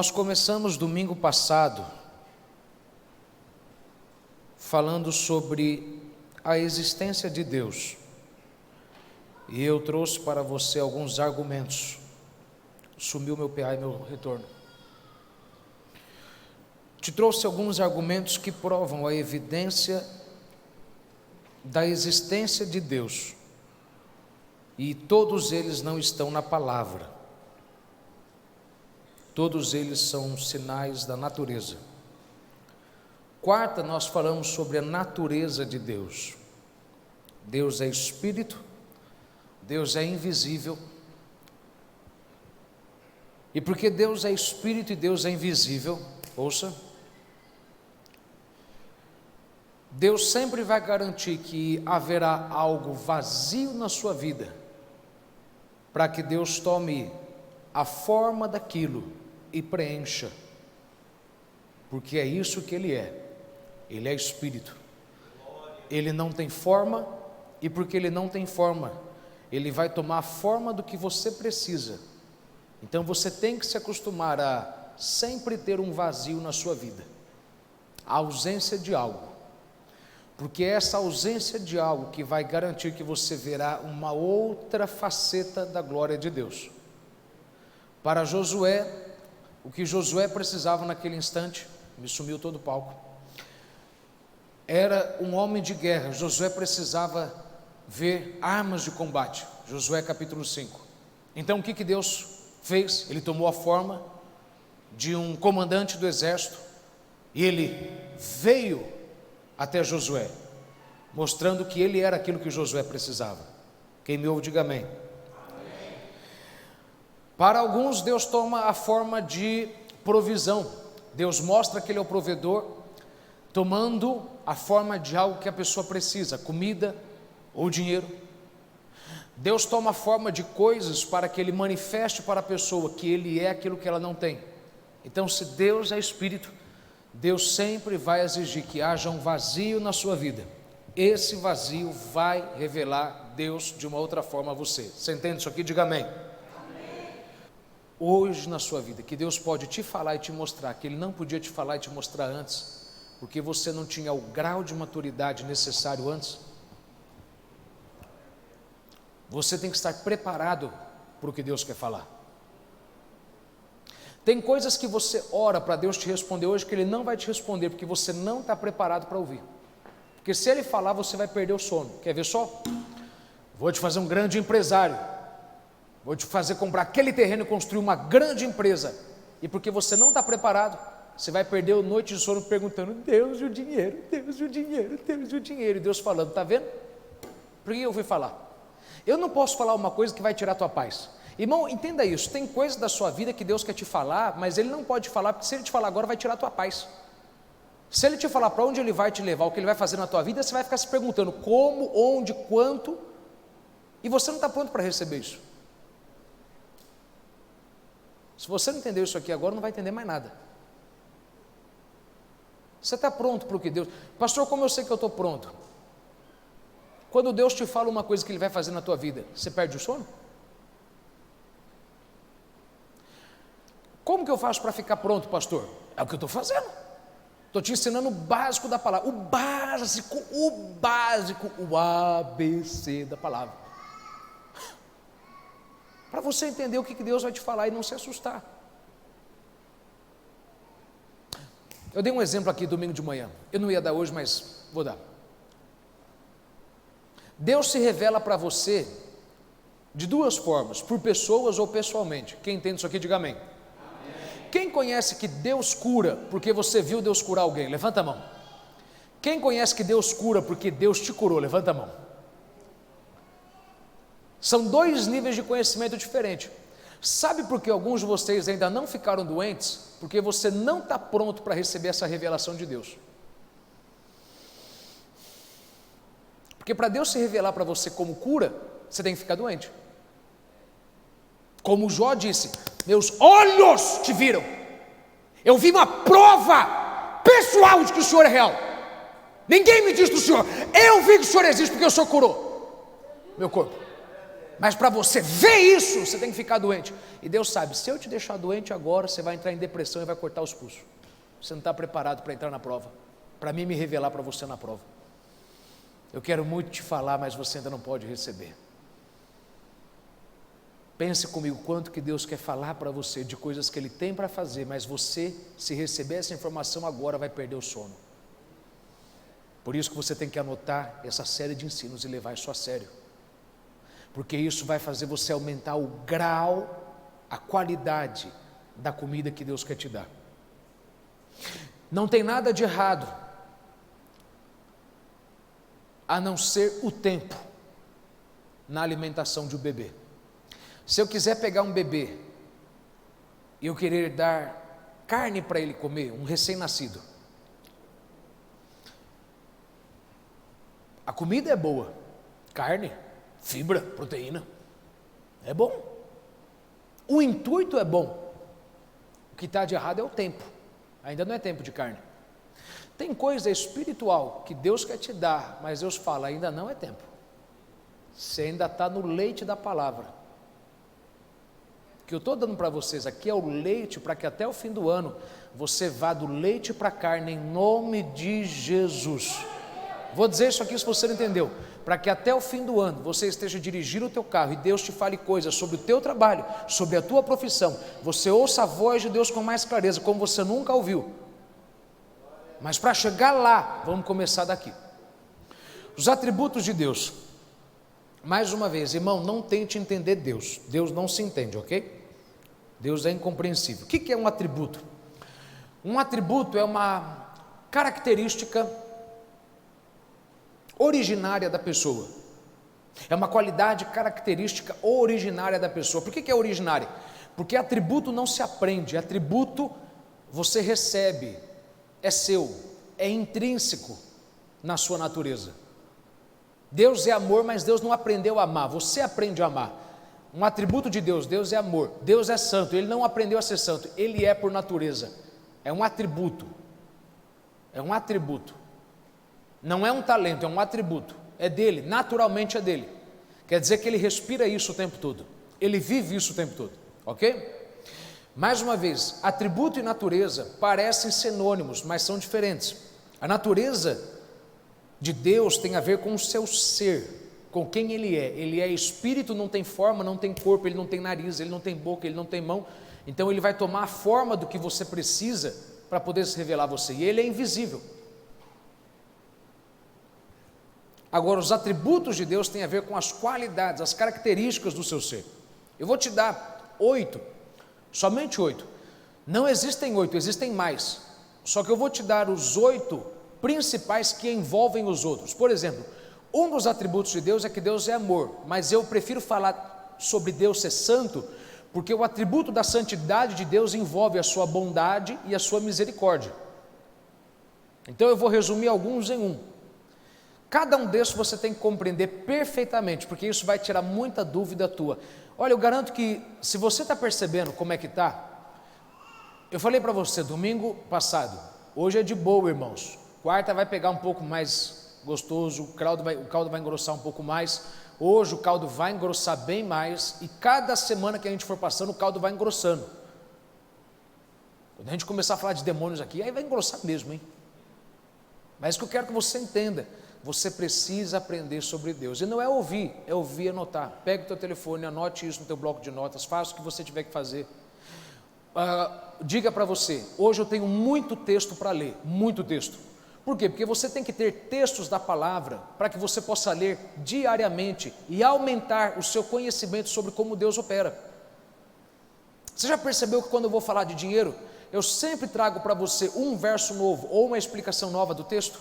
Nós começamos domingo passado falando sobre a existência de Deus, e eu trouxe para você alguns argumentos. Sumiu meu PA e meu retorno. Te trouxe alguns argumentos que provam a evidência da existência de Deus, e todos eles não estão na palavra. Todos eles são sinais da natureza. Quarta, nós falamos sobre a natureza de Deus. Deus é espírito, Deus é invisível. E porque Deus é espírito e Deus é invisível, ouça, Deus sempre vai garantir que haverá algo vazio na sua vida, para que Deus tome a forma daquilo e preencha, porque é isso que Ele é espírito, Ele não tem forma, e porque Ele não tem forma, Ele vai tomar a forma do que você precisa. Então você tem que se acostumar a sempre ter um vazio na sua vida, a ausência de algo, porque é essa ausência de algo que vai garantir que você verá uma outra faceta da glória de Deus. Para Josué, o que Josué precisava naquele instante, me sumiu todo o palco, era um homem de guerra. Josué precisava ver armas de combate, Josué capítulo 5. Então o que Deus fez? Ele tomou a forma de um comandante do exército, e ele veio até Josué, mostrando que ele era aquilo que Josué precisava. Quem me ouve, diga amém. Para alguns, Deus toma a forma de provisão. Deus mostra que Ele é o provedor, tomando a forma de algo que a pessoa precisa, comida ou dinheiro. Deus toma a forma de coisas para que Ele manifeste para a pessoa que Ele é aquilo que ela não tem. Então, se Deus é espírito, Deus sempre vai exigir que haja um vazio na sua vida. Esse vazio vai revelar Deus de uma outra forma a você. Você entende isso aqui? Diga amém. Hoje na sua vida, que Deus pode te falar e te mostrar que Ele não podia te falar e te mostrar antes, porque você não tinha o grau de maturidade necessário antes. Você tem que estar preparado para o que Deus quer falar. Tem coisas que você ora para Deus te responder hoje que Ele não vai te responder, porque você não está preparado para ouvir. Porque se Ele falar, você vai perder o sono. Quer ver só? Vou te fazer um grande empresário, vou te fazer comprar aquele terreno e construir uma grande empresa, e porque você não está preparado, você vai perder a noite de sono perguntando: Deus e o dinheiro, Deus e o dinheiro, Deus e o dinheiro, e Deus falando: está vendo? Por que eu fui falar? Eu não posso falar uma coisa que vai tirar a tua paz. Irmão, entenda isso, tem coisas da sua vida que Deus quer te falar, mas Ele não pode falar, porque se Ele te falar agora, vai tirar a tua paz. Se Ele te falar para onde Ele vai te levar, o que Ele vai fazer na tua vida, você vai ficar se perguntando como, onde, quanto, e você não está pronto para receber isso. Se você não entendeu isso aqui agora, não vai entender mais nada. Você está pronto para o que Deus... Pastor, como eu sei que eu estou pronto? Quando Deus te fala uma coisa que Ele vai fazer na tua vida, você perde o sono? Como que eu faço para ficar pronto, pastor? É o que eu estou fazendo. Estou te ensinando o básico da palavra, o ABC da palavra, para você entender o que Deus vai te falar e não se assustar. Eu dei um exemplo aqui domingo de manhã, eu não ia dar hoje, mas vou dar. Deus se revela para você de duas formas: por pessoas ou pessoalmente. Quem entende isso aqui, diga amém. Quem conhece que Deus cura porque você viu Deus curar alguém? Levanta a mão. Quem conhece que Deus cura porque Deus te curou? Levanta a mão. São dois níveis de conhecimento diferentes. Sabe por que alguns de vocês ainda não ficaram doentes? Porque você não está pronto para receber essa revelação de Deus. Porque para Deus se revelar para você como cura, você tem que ficar doente. Como Jó disse: meus olhos te viram, eu vi uma prova pessoal de que o Senhor é real. Ninguém me diz do Senhor, eu vi que o Senhor existe porque o Senhor curou meu corpo. Mas para você ver isso, você tem que ficar doente. E Deus sabe, se eu te deixar doente agora, você vai entrar em depressão e vai cortar os pulsos. Você não está preparado para entrar na prova, para mim me revelar para você na prova. Eu quero muito te falar, mas você ainda não pode receber. Pense comigo quanto que Deus quer falar para você de coisas que Ele tem para fazer, mas você, se receber essa informação agora, vai perder o sono. Por isso que você tem que anotar essa série de ensinos e levar isso a sério. Porque isso vai fazer você aumentar o grau, a qualidade da comida que Deus quer te dar. Não tem nada de errado, a não ser o tempo na alimentação de um bebê. Se eu quiser pegar um bebê e eu querer dar carne para ele comer, um recém-nascido, a comida é boa, carne, fibra, proteína, é bom. O intuito é bom. O que está de errado é o tempo. Ainda não é tempo de carne. Tem coisa espiritual que Deus quer te dar, mas Deus fala, ainda não é tempo. Você ainda está no leite da palavra. O que eu estou dando para vocês aqui é o leite, para que até o fim do ano, você vá do leite para a carne, em nome de Jesus. Vou dizer isso aqui se você não entendeu. Para que até o fim do ano, você esteja dirigindo o teu carro e Deus te fale coisas sobre o teu trabalho, sobre a tua profissão. Você ouça a voz de Deus com mais clareza, como você nunca ouviu. Mas para chegar lá, vamos começar daqui. Os atributos de Deus. Mais uma vez, irmão, não tente entender Deus. Deus não se entende, ok? Deus é incompreensível. O que é um atributo? Um atributo é uma característica originária da pessoa. É uma qualidade característica originária da pessoa. Por que é originária? Porque atributo não se aprende, atributo você recebe, é seu, é intrínseco na sua natureza. Deus é amor, mas Deus não aprendeu a amar, você aprende a amar. Um atributo de Deus, Deus é amor, Deus é santo, Ele não aprendeu a ser santo, Ele é por natureza, é um atributo, não é um talento, é um atributo, é dele, naturalmente é dele, quer dizer que Ele respira isso o tempo todo, Ele vive isso o tempo todo, ok? Mais uma vez, atributo e natureza parecem sinônimos, mas são diferentes. A natureza de Deus tem a ver com o seu ser, com quem Ele é espírito, não tem forma, não tem corpo, Ele não tem nariz, Ele não tem boca, Ele não tem mão, então Ele vai tomar a forma do que você precisa para poder se revelar a você, e Ele é invisível. Agora, os atributos de Deus têm a ver com as qualidades, as características do seu ser. Eu vou te dar 8, somente 8, não existem 8, existem mais, só que eu vou te dar os 8 principais que envolvem os outros. Por exemplo, um dos atributos de Deus é que Deus é amor, mas eu prefiro falar sobre Deus ser santo, porque o atributo da santidade de Deus envolve a sua bondade e a sua misericórdia. Então eu vou resumir alguns em um. Cada um desses você tem que compreender perfeitamente, porque isso vai tirar muita dúvida tua. Olha, eu garanto que se você está percebendo como é que está, eu falei para você domingo passado, hoje é de boa, irmãos. Quarta vai pegar um pouco mais gostoso, o caldo vai engrossar um pouco mais. Hoje o caldo vai engrossar bem mais, e cada semana que a gente for passando, o caldo vai engrossando. Quando a gente começar a falar de demônios aqui, aí vai engrossar mesmo, hein? Mas o que eu quero que você entenda, você precisa aprender sobre Deus, e não é ouvir, é ouvir e anotar. Pega o teu telefone, anote isso no teu bloco de notas, faça o que você tiver que fazer. Diga para você, hoje eu tenho muito texto para ler, muito texto. Por quê? Porque você tem que ter textos da palavra para que você possa ler diariamente e aumentar o seu conhecimento sobre como Deus opera. Você já percebeu que quando eu vou falar de dinheiro, eu sempre trago para você um verso novo ou uma explicação nova do texto?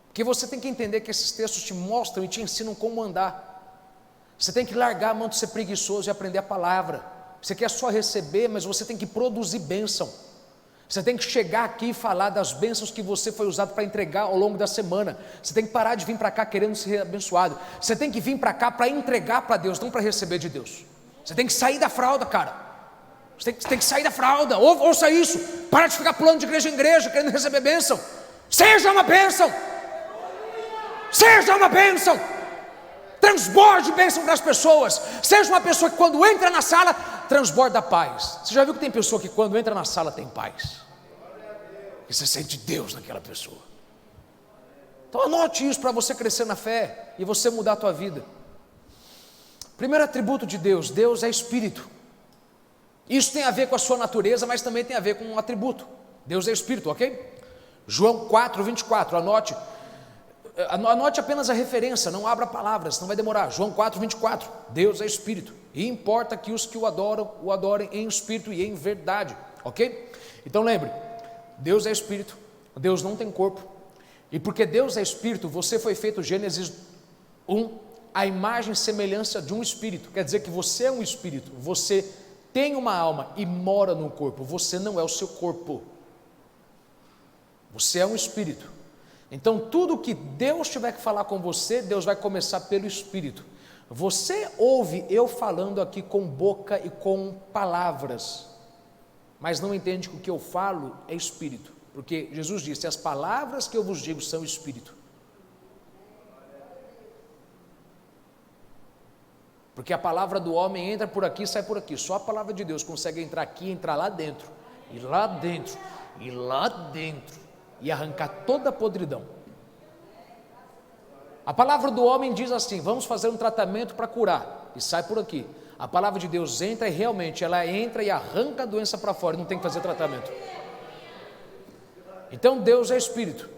Porque você tem que entender que esses textos te mostram e te ensinam como andar. Você tem que largar a mão de ser preguiçoso e aprender a palavra. Você quer só receber, mas você tem que produzir bênção. Você tem que chegar aqui e falar das bênçãos que você foi usado para entregar ao longo da semana. Você tem que parar de vir para cá querendo ser abençoado. Você tem que vir para cá para entregar para Deus, não para receber de Deus. Você tem que sair da fralda, cara. Você tem que sair da fralda. Ouça isso. Para de ficar pulando de igreja em igreja querendo receber bênção. Seja uma bênção. Seja uma bênção. transborde bênção para as pessoas. Seja uma pessoa que quando entra na sala, transborda paz. Você já viu que tem pessoa que quando entra na sala tem paz? E você sente Deus naquela pessoa. Então anote isso para você crescer na fé e você mudar a tua vida. Primeiro atributo de Deus: Deus é Espírito. Isso tem a ver com a sua natureza, mas também tem a ver com um atributo. Deus é Espírito, ok? João 4, 24, anote apenas a referência, não abra palavras, não vai demorar. João 4, 24, Deus é Espírito, e importa que os que o adorem em Espírito e em verdade, ok? Então lembre, Deus é Espírito, Deus não tem corpo, e porque Deus é Espírito, você foi feito, Gênesis 1, a imagem e semelhança de um Espírito, quer dizer que você é um Espírito, você tem uma alma e mora no corpo, você não é o seu corpo, você é um Espírito. Então tudo que Deus tiver que falar com você, Deus vai começar pelo Espírito. Você ouve eu falando aqui com boca e com palavras, mas não entende que o que eu falo é Espírito, porque Jesus disse: as palavras que eu vos digo são Espírito. Porque a palavra do homem entra por aqui e sai por aqui, só a palavra de Deus consegue entrar aqui, entrar lá dentro, e lá dentro, e lá dentro, e arrancar toda a podridão. A palavra do homem diz assim: vamos fazer um tratamento para curar, e sai por aqui. A palavra de Deus entra e realmente ela entra e arranca a doença para fora, não tem que fazer tratamento. Então Deus é Espírito,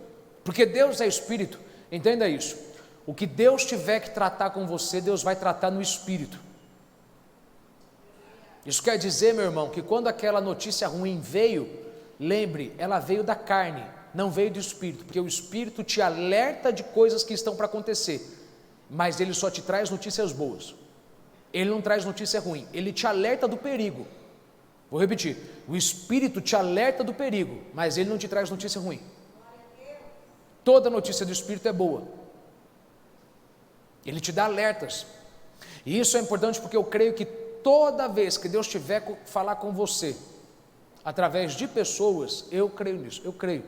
porque Deus é Espírito, entenda isso, o que Deus tiver que tratar com você, Deus vai tratar no Espírito. Isso quer dizer, meu irmão, que quando aquela notícia ruim veio, lembre, ela veio da carne, não veio do Espírito, porque o Espírito te alerta de coisas que estão para acontecer, mas ele só te traz notícias boas, ele não traz notícia ruim, ele te alerta do perigo. Vou repetir, o Espírito te alerta do perigo, mas ele não te traz notícia ruim. Toda notícia do Espírito é boa, ele te dá alertas, e isso é importante porque eu creio que toda vez que Deus tiver que falar com você, através de pessoas, eu creio nisso, eu creio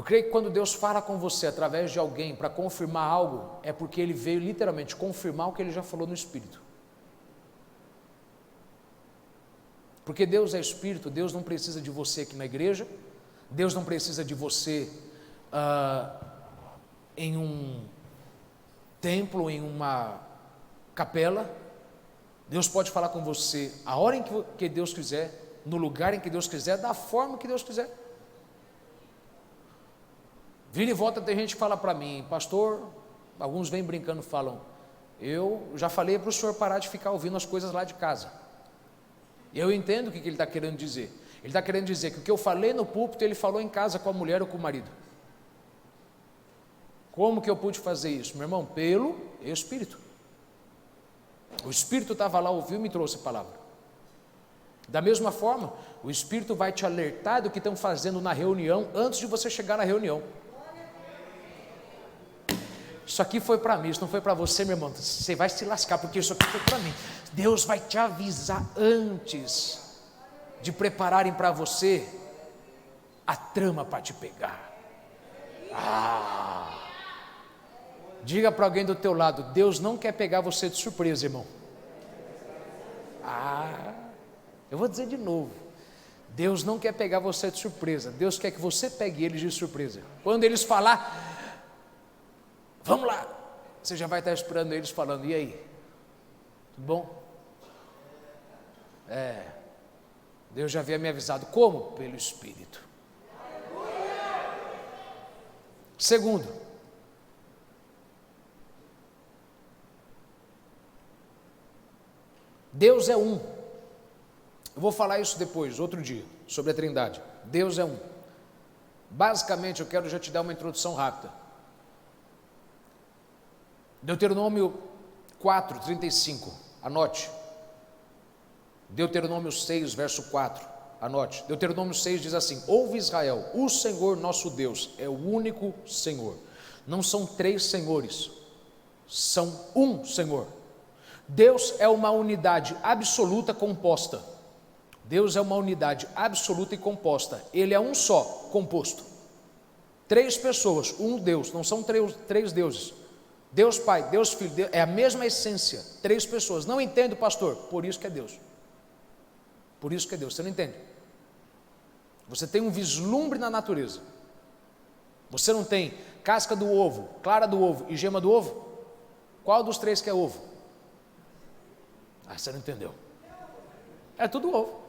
que quando Deus fala com você através de alguém para confirmar algo, é porque Ele veio literalmente confirmar o que Ele já falou no Espírito. Porque Deus é Espírito, Deus não precisa de você aqui na igreja, Deus não precisa de você em um templo, em uma capela. Deus pode falar com você a hora em que Deus quiser, no lugar em que Deus quiser, da forma que Deus quiser. Vira e volta, tem gente que fala para mim: pastor, alguns vêm brincando, falam: eu já falei para o senhor parar de ficar ouvindo as coisas lá de casa. Eu entendo o que ele está querendo dizer. Ele está querendo dizer que o que eu falei no púlpito, ele falou em casa com a mulher ou com o marido. Como que eu pude fazer isso? Meu irmão, pelo Espírito. O Espírito estava lá, ouviu e me trouxe a palavra. Da mesma forma, o Espírito vai te alertar do que estão fazendo na reunião antes de você chegar na reunião. Isso aqui foi para mim, isso não foi para você, meu irmão. Você vai se lascar, porque isso aqui foi para mim. Deus vai te avisar antes de prepararem para você a trama para te pegar. Diga para alguém do teu lado: Deus não quer pegar você de surpresa, irmão. Eu vou dizer de novo: Deus não quer pegar você de surpresa, Deus quer que você pegue eles de surpresa. Quando eles falar, vamos lá, você já vai estar esperando eles falando: e aí, tudo bom? Deus já havia me avisado. Como? Pelo Espírito. Segundo, Deus é um. Eu vou falar isso depois, outro dia, sobre a Trindade. Deus é um. Basicamente, eu quero já te dar uma introdução rápida. Deuteronômio 4, 35, anote. Deuteronômio 6, verso 4, anote. Deuteronômio 6 diz assim: ouve Israel, o Senhor nosso Deus é o único Senhor. Não são três senhores, são um Senhor. Deus é uma unidade absoluta composta. Deus é uma unidade absoluta e composta. Ele é um só, composto. Três pessoas, um Deus, não são três deuses. Deus Pai, Deus Filho, é a mesma essência, 3 pessoas. Não entendo, pastor? Por isso que é Deus. Por isso que é Deus, você não entende. Você tem um vislumbre na natureza. Você não tem casca do ovo, clara do ovo e gema do ovo? Qual dos 3 que é ovo? Ah, você não entendeu. É tudo ovo.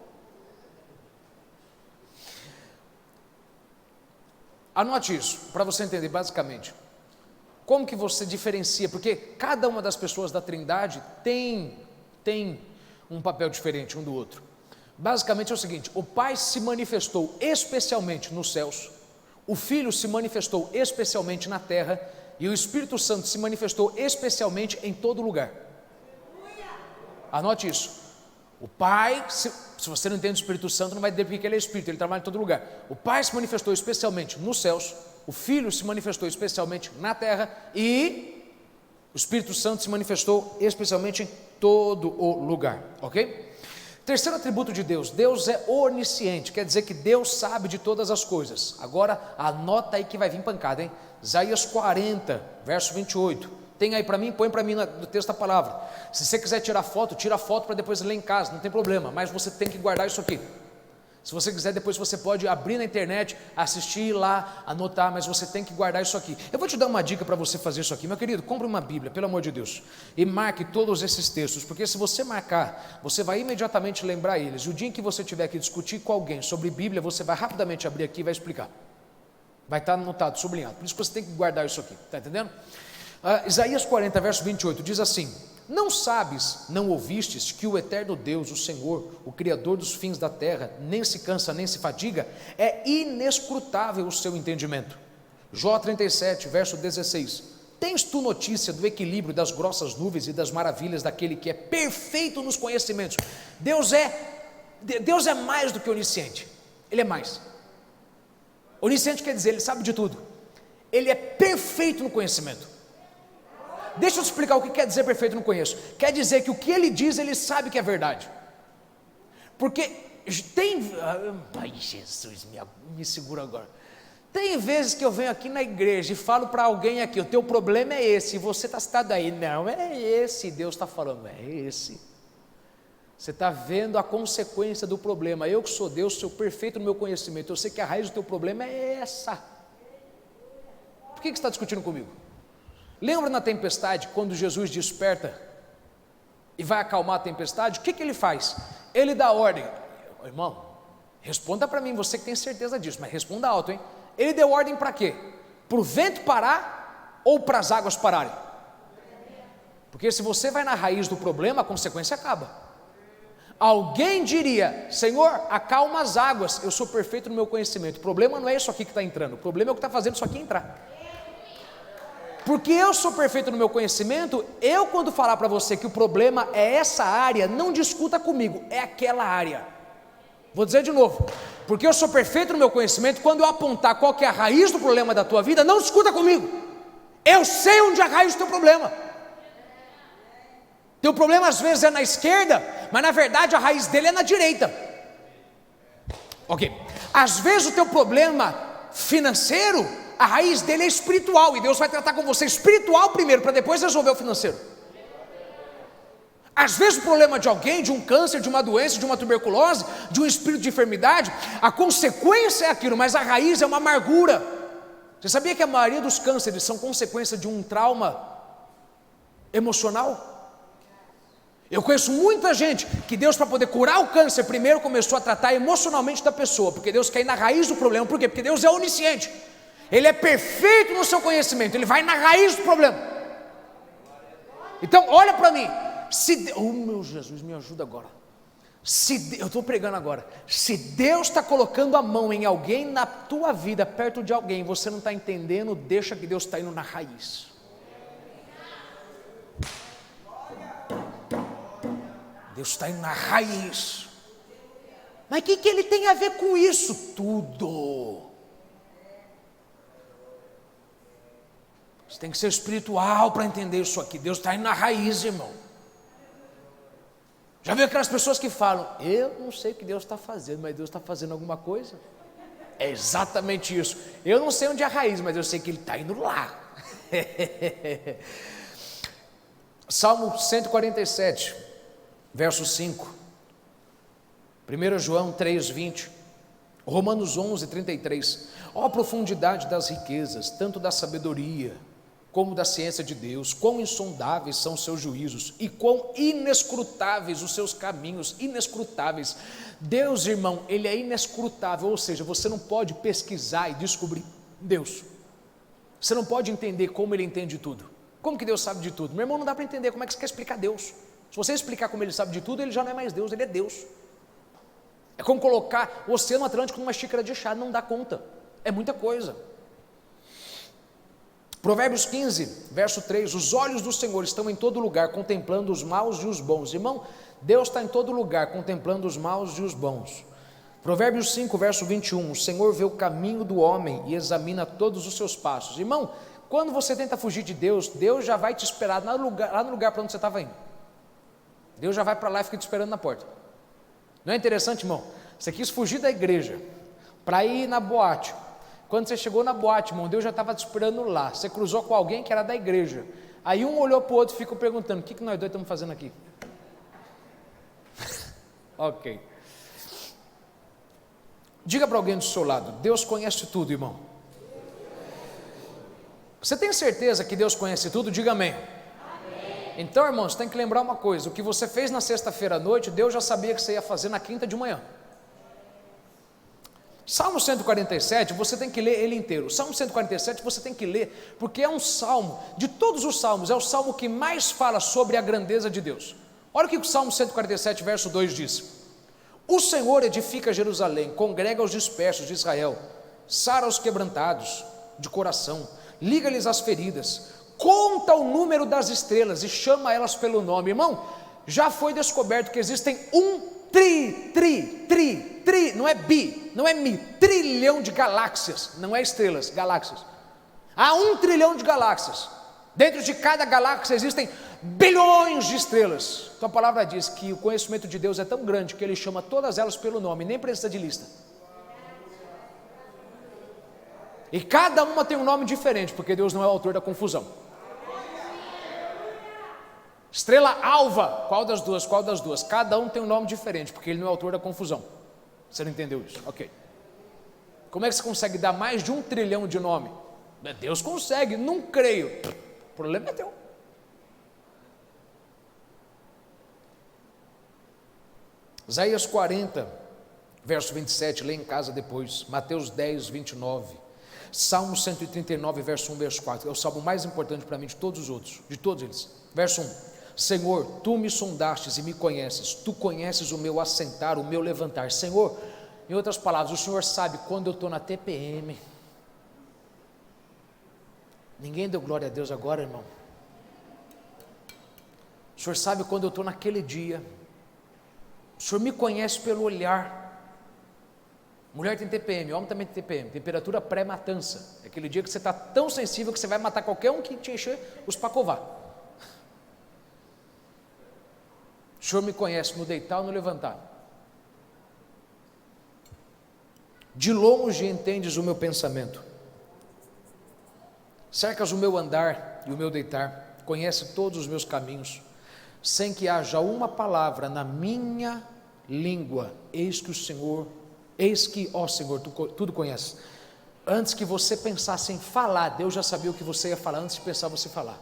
Anote isso, para você entender basicamente. Como que você diferencia? Porque cada uma das pessoas da Trindade tem um papel diferente um do outro. Basicamente é o seguinte: o Pai se manifestou especialmente nos céus, o Filho se manifestou especialmente na terra e o Espírito Santo se manifestou especialmente em todo lugar. Anote isso. O Pai, se você não entende o Espírito Santo, não vai entender porque ele é Espírito, ele trabalha em todo lugar. O Pai se manifestou especialmente nos céus, o Filho se manifestou especialmente na terra e o Espírito Santo se manifestou especialmente em todo o lugar, ok? Terceiro atributo de Deus: Deus é onisciente, quer dizer que Deus sabe de todas as coisas. Agora anota aí que vai vir pancada, hein? Isaías 40, verso 28, tem aí para mim, põe para mim no texto da palavra. Se você quiser tirar foto, tira foto para depois ler em casa, não tem problema, mas você tem que guardar isso aqui. Se você quiser, depois você pode abrir na internet, assistir lá, anotar, mas você tem que guardar isso aqui. Eu vou te dar uma dica para você fazer isso aqui, meu querido. Compre uma Bíblia, pelo amor de Deus, e marque todos esses textos, porque se você marcar, você vai imediatamente lembrar eles. E o dia em que você tiver que discutir com alguém sobre Bíblia, você vai rapidamente abrir aqui e vai explicar. Vai estar anotado, sublinhado. Por isso que você tem que guardar isso aqui, está entendendo? Isaías 40, verso 28, diz assim: não sabes, não ouvistes que o eterno Deus, o Senhor, o Criador dos fins da terra, nem se cansa, nem se fadiga? É inescrutável o seu entendimento. Jó 37, verso 16: tens tu notícia do equilíbrio das grossas nuvens e das maravilhas daquele que é perfeito nos conhecimentos? Deus é mais do que onisciente, Ele é mais. Onisciente quer dizer, Ele sabe de tudo. Ele é perfeito no conhecimento. Deixa eu te explicar o que quer dizer perfeito no conheço. Quer dizer que o que ele diz, ele sabe que é verdade. Porque tem... Ai, Jesus, me segura agora. Tem vezes que eu venho aqui na igreja e falo para alguém aqui: o teu problema é esse, e você está citado aí. Não, é esse. Deus está falando, é esse. Você está vendo a consequência do problema. Eu que sou Deus, sou perfeito no meu conhecimento. Eu sei que a raiz do teu problema é essa. Por que você está discutindo comigo? Lembra na tempestade, quando Jesus desperta e vai acalmar a tempestade? O que ele faz? Ele dá ordem. Irmão, responda para mim, você que tem certeza disso, mas responda alto, hein? Ele deu ordem para quê? Para o vento parar ou para as águas pararem? Porque se você vai na raiz do problema, a consequência acaba. Alguém diria: Senhor, acalma as águas. Eu sou perfeito no meu conhecimento. O problema não é isso aqui que está entrando, o problema é o que está fazendo isso aqui entrar. Porque eu sou perfeito no meu conhecimento, eu quando falar para você que o problema é essa área, não discuta comigo, é aquela área. Vou dizer de novo: porque eu sou perfeito no meu conhecimento, quando eu apontar qual que é a raiz do problema da tua vida, não discuta comigo. Eu sei onde é a raiz do teu problema. Teu problema às vezes é na esquerda, mas na verdade a raiz dele é na direita. Ok. Às vezes o teu problema financeiro, a raiz dele é espiritual, e Deus vai tratar com você espiritual primeiro, para depois resolver o financeiro. Às vezes o problema de alguém, de um câncer, de uma doença, de uma tuberculose, de um espírito de enfermidade, a consequência é aquilo, mas a raiz é uma amargura. Você sabia que a maioria dos cânceres são consequência de um trauma emocional? Eu conheço muita gente que Deus, para poder curar o câncer, primeiro começou a tratar emocionalmente da pessoa, porque Deus quer ir na raiz do problema. Por quê? Porque Deus é onisciente, Ele é perfeito no seu conhecimento, Ele vai na raiz do problema. Então olha para mim, oh meu Jesus, me ajuda agora. Eu estou pregando agora. Se Deus está colocando a mão em alguém na tua vida, perto de alguém, você não está entendendo, deixa que Deus está indo na raiz. Deus está indo na raiz. Mas o que Ele tem a ver com isso? Tudo. Você tem que ser espiritual para entender isso aqui. Deus está indo na raiz, irmão. Já viu aquelas pessoas que falam: eu não sei o que Deus está fazendo, mas Deus está fazendo alguma coisa? É exatamente isso. Eu não sei onde é a raiz, mas eu sei que Ele está indo lá. Salmo 147, verso 5, 1 João 3:20, Romanos 11:33. Ó a profundidade das riquezas, tanto da sabedoria como da ciência de Deus, quão insondáveis são os seus juízos e quão inescrutáveis os seus caminhos, inescrutáveis. Deus, irmão, Ele é inescrutável, ou seja, você não pode pesquisar e descobrir Deus. Você não pode entender como Ele entende tudo. Como que Deus sabe de tudo? Meu irmão, não dá para entender. Como é que você quer explicar Deus? Se você explicar como Ele sabe de tudo, Ele já não é mais Deus, Ele é Deus. É como colocar o Oceano Atlântico numa xícara de chá, não dá conta. É muita coisa. Provérbios 15, verso 3, os olhos do Senhor estão em todo lugar, contemplando os maus e os bons. Irmão, Deus está em todo lugar, contemplando os maus e os bons. Provérbios 5, verso 21, o Senhor vê o caminho do homem e examina todos os seus passos. Irmão, quando você tenta fugir de Deus, Deus já vai te esperar lá no lugar para onde você estava indo. Deus já vai para lá e fica te esperando na porta. Não é interessante, irmão? Você quis fugir da igreja para ir na boate. Quando você chegou na boate, irmão, Deus já estava te esperando lá. Você cruzou com alguém que era da igreja. Aí um olhou para o outro e ficou perguntando: o que nós dois estamos fazendo aqui? Ok. Diga para alguém do seu lado: Deus conhece tudo, irmão. Você tem certeza que Deus conhece tudo? Diga amém. Amém. Então, irmão, você tem que lembrar uma coisa: o que você fez na sexta-feira à noite, Deus já sabia que você ia fazer na quinta de manhã. Salmo 147, você tem que ler ele inteiro. Salmo 147 você tem que ler, porque é um salmo, de todos os salmos, é o salmo que mais fala sobre a grandeza de Deus. Olha o que o Salmo 147, verso 2 diz: o Senhor edifica Jerusalém, congrega os dispersos de Israel, sara os quebrantados de coração, liga-lhes as feridas, conta o número das estrelas e chama elas pelo nome. Irmão, já foi descoberto que existem não é não é mi, trilhão de galáxias, não é estrelas, galáxias. Há 1 trilhão de galáxias. Dentro de cada galáxia existem bilhões de estrelas. Então a palavra diz que o conhecimento de Deus é tão grande que Ele chama todas elas pelo nome, nem precisa de lista. E cada uma tem um nome diferente, porque Deus não é o autor da confusão. Estrela alva, qual das duas? Qual das duas? Cada um tem um nome diferente, porque Ele não é o autor da confusão. Você não entendeu isso? Ok. Como é que você consegue dar mais de 1 trilhão de nome? Deus consegue, não creio. O problema é teu. Isaías 40, verso 27, lê em casa depois. Mateus 10, 29. Salmo 139, verso 1, verso 4. É o salmo mais importante para mim de todos os outros, de todos eles. Verso 1. Senhor, tu me sondastes e me conheces, tu conheces o meu assentar, o meu levantar. Senhor, em outras palavras, o Senhor sabe quando eu estou na TPM. Ninguém deu glória a Deus agora, irmão. O Senhor sabe quando eu estou naquele dia. O Senhor me conhece pelo olhar. Mulher tem TPM, homem também tem TPM, temperatura pré-matança. É aquele dia que você está tão sensível que você vai matar qualquer um que te encher os pacovar. O Senhor me conhece no deitar ou no levantar. De longe entendes o meu pensamento. Cercas o meu andar e o meu deitar. Conhece todos os meus caminhos. Sem que haja uma palavra na minha língua. Eis que, ó Senhor, tu tudo conheces. Antes que você pensasse em falar, Deus já sabia o que você ia falar antes de pensar você falar.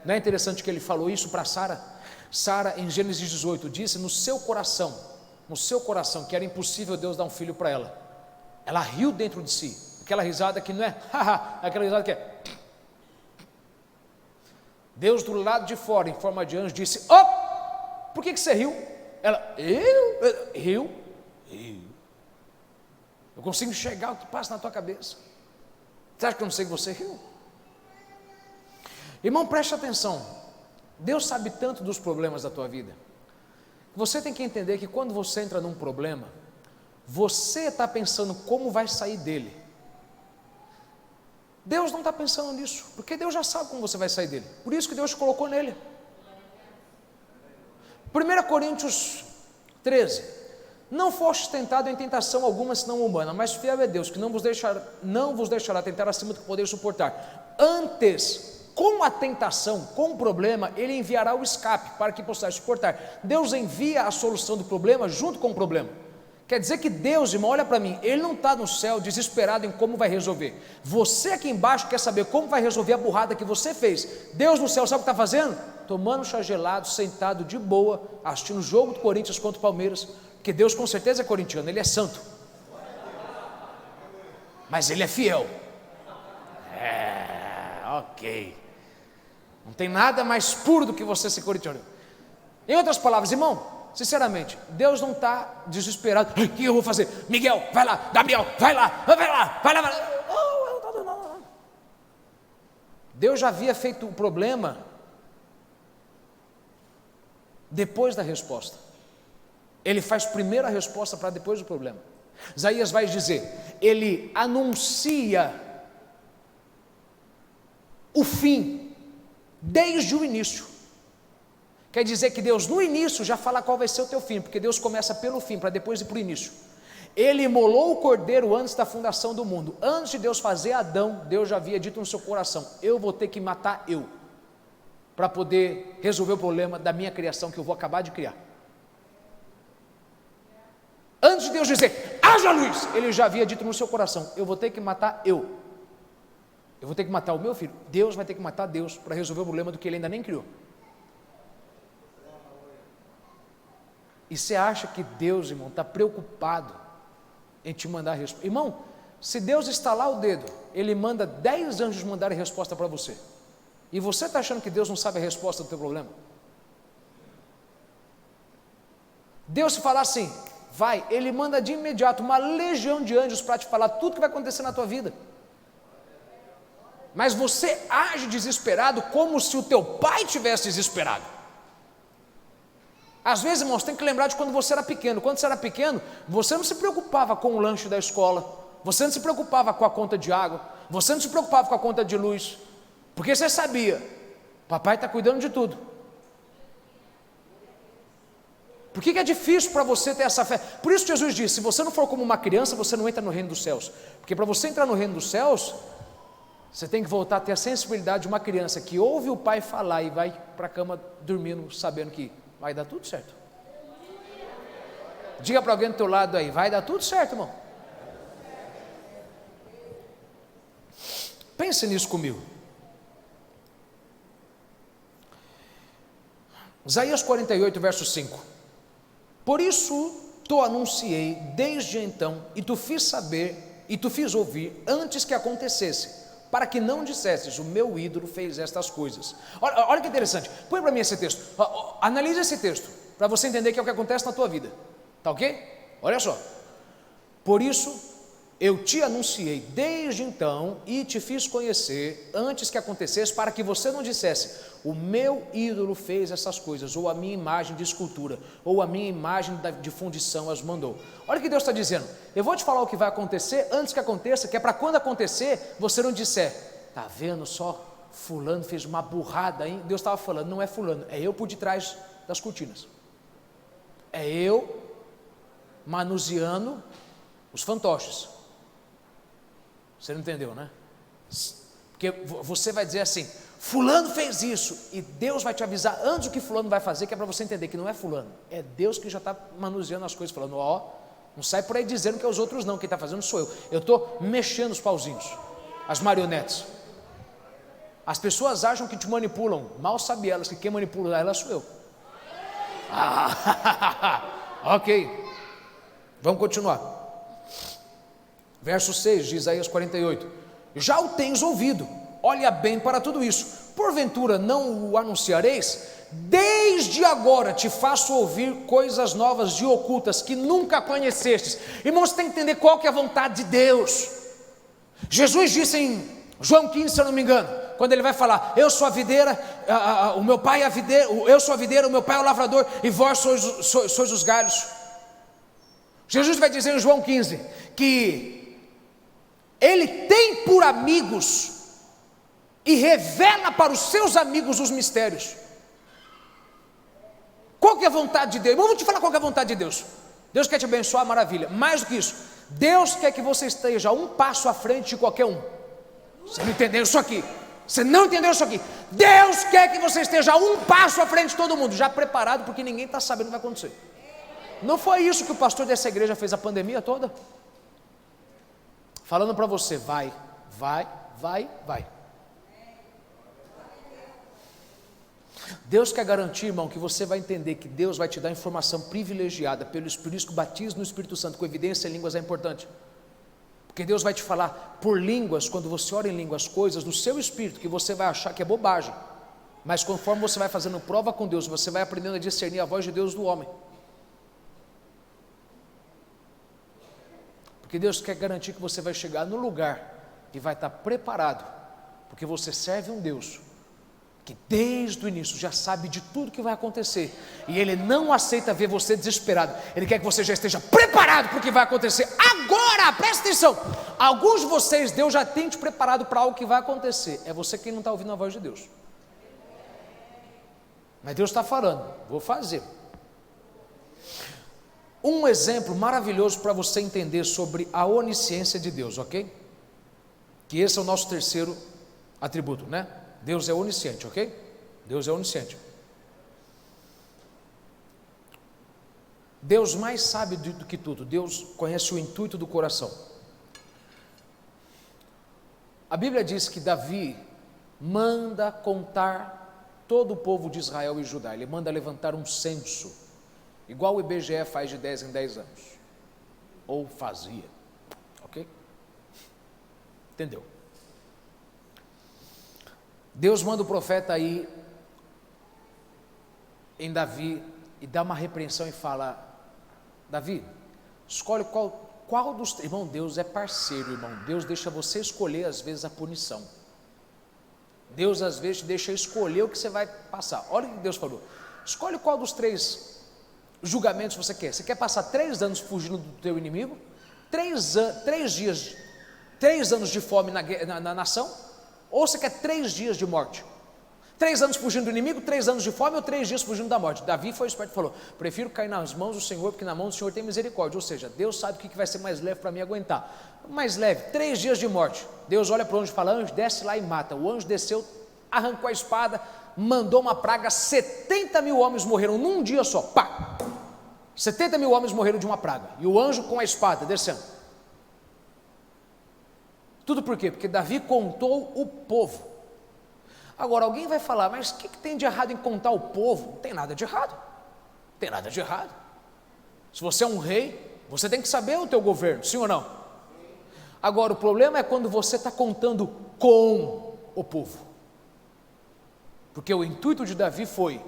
Não é interessante que Ele falou isso para Sara? Sara, em Gênesis 18, disse no seu coração, que era impossível Deus dar um filho para ela. Ela riu dentro de si, aquela risada que não é, aquela risada que é. Deus do lado de fora, em forma de anjo, disse: por que você riu? Ela, riu. Eu consigo enxergar o que passa na tua cabeça. Você acha que eu não sei que você riu? Irmão, preste atenção. Deus sabe tanto dos problemas da tua vida. Você tem que entender que quando você entra num problema, você está pensando como vai sair dele. Deus não está pensando nisso, porque Deus já sabe como você vai sair dele. Por isso que Deus te colocou nele. 1 Coríntios 13, não foste tentado em tentação alguma senão humana, mas fiel é Deus, que não vos deixará tentar acima do que podeis suportar. Antes, com a tentação, com o problema, Ele enviará o escape para que possais suportar. Deus envia a solução do problema junto com o problema. Quer dizer que Deus, irmão, olha para mim, Ele não está no céu desesperado em como vai resolver. Você aqui embaixo quer saber como vai resolver a burrada que você fez. Deus no céu sabe o que está fazendo? Tomando chá gelado, sentado de boa, assistindo o jogo do Corinthians contra o Palmeiras, porque Deus com certeza é corintiano, Ele é santo, mas Ele é fiel. Ok, não tem nada mais puro do que você ser corintiano. Em outras palavras, irmão, sinceramente, Deus não está desesperado. O que eu vou fazer? Miguel, vai lá. Gabriel, vai lá. Deus já havia feito o problema depois da resposta. Ele faz primeiro a resposta para depois o problema. Isaías vai dizer, ele anuncia o fim desde o início. Quer dizer que Deus no início já fala qual vai ser o teu fim, porque Deus começa pelo fim para depois ir para o início. Ele imolou o cordeiro antes da fundação do mundo. Antes de Deus fazer Adão, Deus já havia dito no seu coração, eu vou ter que matar eu, para poder resolver o problema da minha criação que eu vou acabar de criar. Antes de Deus dizer, haja luz, Ele já havia dito no seu coração, eu vou ter que matar eu vou ter que matar o meu filho. Deus vai ter que matar Deus para resolver o problema do que Ele ainda nem criou. E você acha que Deus, irmão, está preocupado em te mandar a resposta? Irmão, se Deus estalar o dedo, Ele manda 10 anjos mandarem resposta para você, e você está achando que Deus não sabe a resposta do teu problema? Deus, se falar assim, vai, Ele manda de imediato uma legião de anjos para te falar tudo que vai acontecer na tua vida. Mas você age desesperado como se o teu pai tivesse desesperado. Às vezes, irmãos, tem que lembrar de quando você era pequeno. Quando você era pequeno, você não se preocupava com o lanche da escola, você não se preocupava com a conta de água, você não se preocupava com a conta de luz, porque você sabia, papai está cuidando de tudo. Por que é difícil para você ter essa fé? Por isso Jesus disse, se você não for como uma criança, você não entra no reino dos céus. Porque para você entrar no reino dos céus, você tem que voltar a ter a sensibilidade de uma criança que ouve o pai falar e vai para a cama dormindo, sabendo que vai dar tudo certo. Diga para alguém do teu lado aí, vai dar tudo certo, irmão. Pense nisso comigo. Isaías 48, verso 5. Por isso te anunciei desde então, e tu fiz saber, e tu fiz ouvir antes que acontecesse, para que não dissesses, o meu ídolo fez estas coisas. Olha que interessante, põe para mim esse texto, analise esse texto, para você entender que é o que acontece na tua vida, tá ok? Olha só, por isso eu te anunciei desde então e te fiz conhecer antes que acontecesse, para que você não dissesse, o meu ídolo fez essas coisas, ou a minha imagem de escultura, ou a minha imagem de fundição as mandou. Olha o que Deus está dizendo, eu vou te falar o que vai acontecer antes que aconteça, que é para quando acontecer, você não disser, está vendo só, fulano fez uma burrada, hein? Deus estava falando, não é fulano, é eu por detrás das cortinas, é eu manuseando os fantoches. Você não entendeu, né? Porque você vai dizer assim, fulano fez isso, e Deus vai te avisar antes do que fulano vai fazer, que é para você entender que não é fulano, é Deus que já está manuseando as coisas, falando, não sai por aí dizendo que é os outros não, quem está fazendo sou eu estou mexendo os pauzinhos, as marionetes. As pessoas acham que te manipulam, mal sabe elas que quem manipula elas sou eu. Ok, vamos continuar. Verso 6 de Isaías 48, já o tens ouvido, olha bem para tudo isso, porventura não o anunciareis? Desde agora te faço ouvir coisas novas e ocultas que nunca conhecestes. Irmãos, você tem que entender qual que é a vontade de Deus. Jesus disse em João 15, se eu não me engano, quando ele vai falar, eu sou a videira, o meu pai é a videira, eu sou a videira, o meu pai é o lavrador, e vós sois os galhos. Jesus vai dizer em João 15, que Ele tem por amigos e revela para os seus amigos os mistérios. Qual que é a vontade de Deus? Vamos te falar qual que é a vontade de Deus. Deus quer te abençoar, maravilha. Mais do que isso, Deus quer que você esteja um passo à frente de qualquer um. Você não entendeu isso aqui? Você não entendeu isso aqui? Deus quer que você esteja um passo à frente de todo mundo, já preparado, porque ninguém está sabendo o que vai acontecer. Não foi isso que o pastor dessa igreja fez a pandemia toda? Falando para você, vai. Deus quer garantir, irmão, que você vai entender que Deus vai te dar informação privilegiada pelo Espírito. Isso que o batismo no Espírito Santo com evidência em línguas é importante. Porque Deus vai te falar por línguas, quando você ora em línguas, coisas no seu espírito que você vai achar que é bobagem. Mas conforme você vai fazendo prova com Deus, você vai aprendendo a discernir a voz de Deus do homem. Porque Deus quer garantir que você vai chegar no lugar e vai estar preparado, porque você serve um Deus que desde o início já sabe de tudo que vai acontecer, e Ele não aceita ver você desesperado. Ele quer que você já esteja preparado para o que vai acontecer agora. Presta atenção, alguns de vocês Deus já tem te preparado para algo que vai acontecer, é você quem não está ouvindo a voz de Deus. Mas Deus está falando, vou fazer. Um exemplo maravilhoso para você entender sobre a onisciência de Deus, ok? Que esse é o nosso terceiro atributo, né? Deus é onisciente, ok? Deus é onisciente. Deus mais sabe do que tudo. Deus conhece o intuito do coração. A Bíblia diz que Davi manda contar todo o povo de Israel e Judá. Ele manda levantar um censo, igual o IBGE faz de 10 em 10 anos, ou fazia, ok? Entendeu? Deus manda o profeta aí em Davi e dá uma repreensão e fala: Davi, escolhe qual dos... Irmão, Deus é parceiro, irmão. Deus deixa você escolher às vezes a punição. Deus às vezes te deixa escolher o que você vai passar. Olha o que Deus falou: escolhe qual dos 3 julgamentos você quer. Você quer passar 3 anos fugindo do teu inimigo? 3 anos de fome na nação? Ou você quer 3 dias de morte? 3 anos fugindo do inimigo, 3 anos de fome, ou 3 dias fugindo da morte? Davi foi esperto e falou: prefiro cair nas mãos do Senhor, porque na mão do Senhor tem misericórdia. Ou seja, Deus sabe o que vai ser mais leve para mim aguentar. Mais leve, 3 dias de morte. Deus olha para o anjo e fala: anjo, desce lá e mata. O anjo desceu, arrancou a espada, mandou uma praga, 70 mil homens morreram num dia só. Pá! 70 mil homens morreram de uma praga. E o anjo com a espada descendo. Tudo por quê? Porque Davi contou o povo. Agora alguém vai falar: mas o que tem de errado em contar o povo? Não tem nada de errado. Não tem nada de errado. Se você é um rei, você tem que saber o teu governo, sim ou não? Agora o problema é quando você está contando com o povo. Porque o intuito de Davi foi: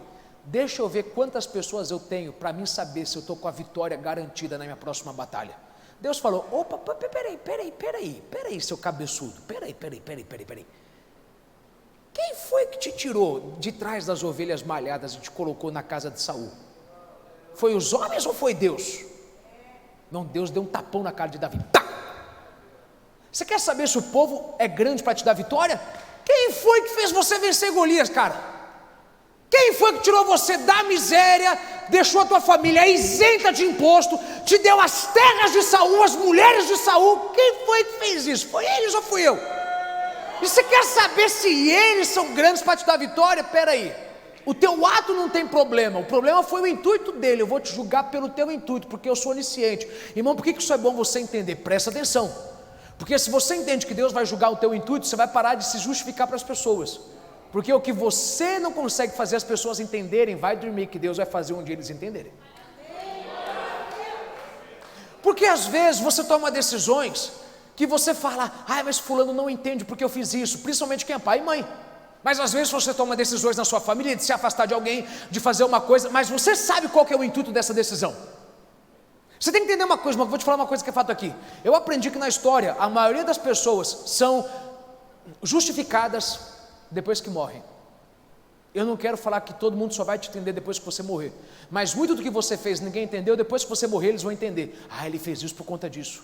deixa eu ver quantas pessoas eu tenho para mim saber se eu estou com a vitória garantida na minha próxima batalha. Deus falou: opa, peraí, seu cabeçudo, peraí. Quem foi que te tirou de trás das ovelhas malhadas e te colocou na casa de Saul? Foi os homens ou foi Deus? Não, Deus deu um tapão na cara de Davi. Tá! Você quer saber se o povo é grande para te dar vitória? Quem foi que fez você vencer Golias, cara? Quem foi que tirou você da miséria, deixou a tua família isenta de imposto, te deu as terras de Saul, as mulheres de Saul? Quem foi que fez isso? Foi eles ou fui eu? E você quer saber se eles são grandes para te dar vitória? Peraí, o teu ato não tem problema, o problema foi o intuito dele. Eu vou te julgar pelo teu intuito, porque eu sou onisciente. Irmão, por que isso é bom você entender? Presta atenção, porque se você entende que Deus vai julgar o teu intuito, você vai parar de se justificar para as pessoas. Porque o que você não consegue fazer as pessoas entenderem, vai dormir, que Deus vai fazer onde eles entenderem. Porque às vezes você toma decisões que você fala: mas fulano não entende porque eu fiz isso, principalmente quem é pai e mãe. Mas às vezes você toma decisões na sua família de se afastar de alguém, de fazer uma coisa, mas você sabe qual que é o intuito dessa decisão. Você tem que entender uma coisa, mas eu vou te falar uma coisa que é fato aqui. Eu aprendi que na história, a maioria das pessoas são justificadas depois que morrem. Eu não quero falar que todo mundo só vai te entender depois que você morrer, mas muito do que você fez ninguém entendeu. Depois que você morrer eles vão entender: ele fez isso por conta disso.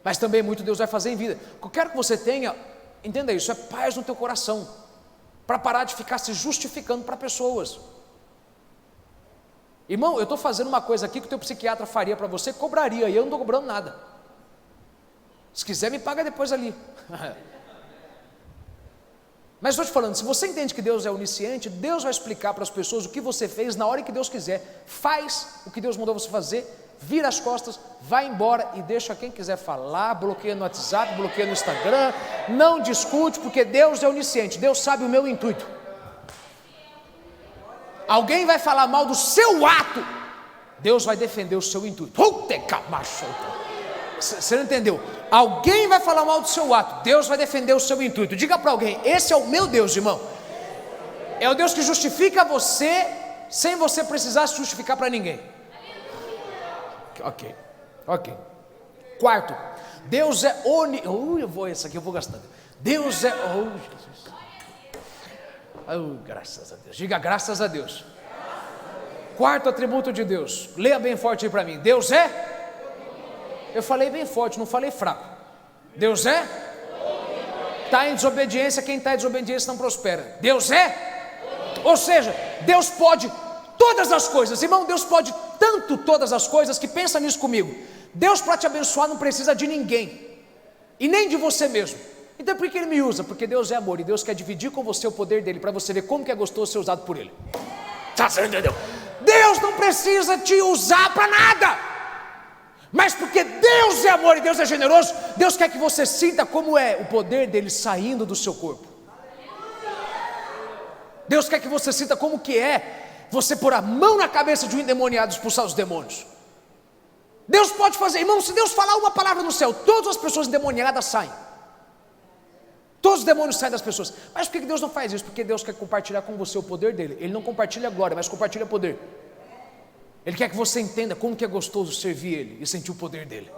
Mas também muito Deus vai fazer em vida. Eu quero que você tenha, entenda isso, é paz no teu coração, para parar de ficar se justificando para pessoas. Irmão, eu estou fazendo uma coisa aqui que o teu psiquiatra faria para você, cobraria, e eu não estou cobrando nada. Se quiser, me paga depois ali. Mas estou te falando, se você entende que Deus é onisciente, Deus vai explicar para as pessoas o que você fez na hora que Deus quiser. Faz o que Deus mandou você fazer, vira as costas, vai embora e deixa quem quiser falar, bloqueia no WhatsApp, bloqueia no Instagram, não discute, porque Deus é onisciente, Deus sabe o meu intuito. Alguém vai falar mal do seu ato, Deus vai defender o seu intuito. Você não entendeu? Alguém vai falar mal do seu ato, Deus vai defender o seu intuito. Diga para alguém, esse é o meu Deus, irmão. É o Deus que justifica você, sem você precisar se justificar para ninguém. Ok. Quarto, Deus é essa aqui eu vou gastando. Deus é, Jesus. Graças a Deus, diga graças a Deus. Quarto atributo de Deus, leia bem forte aí para mim. Deus é, eu falei bem forte, não falei fraco. Deus é, está em desobediência, quem está em desobediência não prospera. Deus é, ou seja, Deus pode todas as coisas, irmão, Deus pode tanto todas as coisas, que pensa nisso comigo, Deus para te abençoar não precisa de ninguém, e nem de você mesmo. Então por que Ele me usa? Porque Deus é amor, e Deus quer dividir com você o poder dEle, para você ver como que é gostoso ser usado por Ele. Você entendeu? Deus não precisa te usar para nada, mas porque Deus é amor e Deus é generoso, Deus quer que você sinta como é o poder dEle saindo do seu corpo. Deus quer que você sinta como que é você pôr a mão na cabeça de um endemoniado e expulsar os demônios. Deus pode fazer, irmão, se Deus falar uma palavra no céu, todas as pessoas endemoniadas saem. Todos os demônios saem das pessoas. Mas por que Deus não faz isso? Porque Deus quer compartilhar com você o poder dEle. Ele não compartilha glória, mas compartilha poder. Ele quer que você entenda como que é gostoso servir Ele e sentir o poder dEle.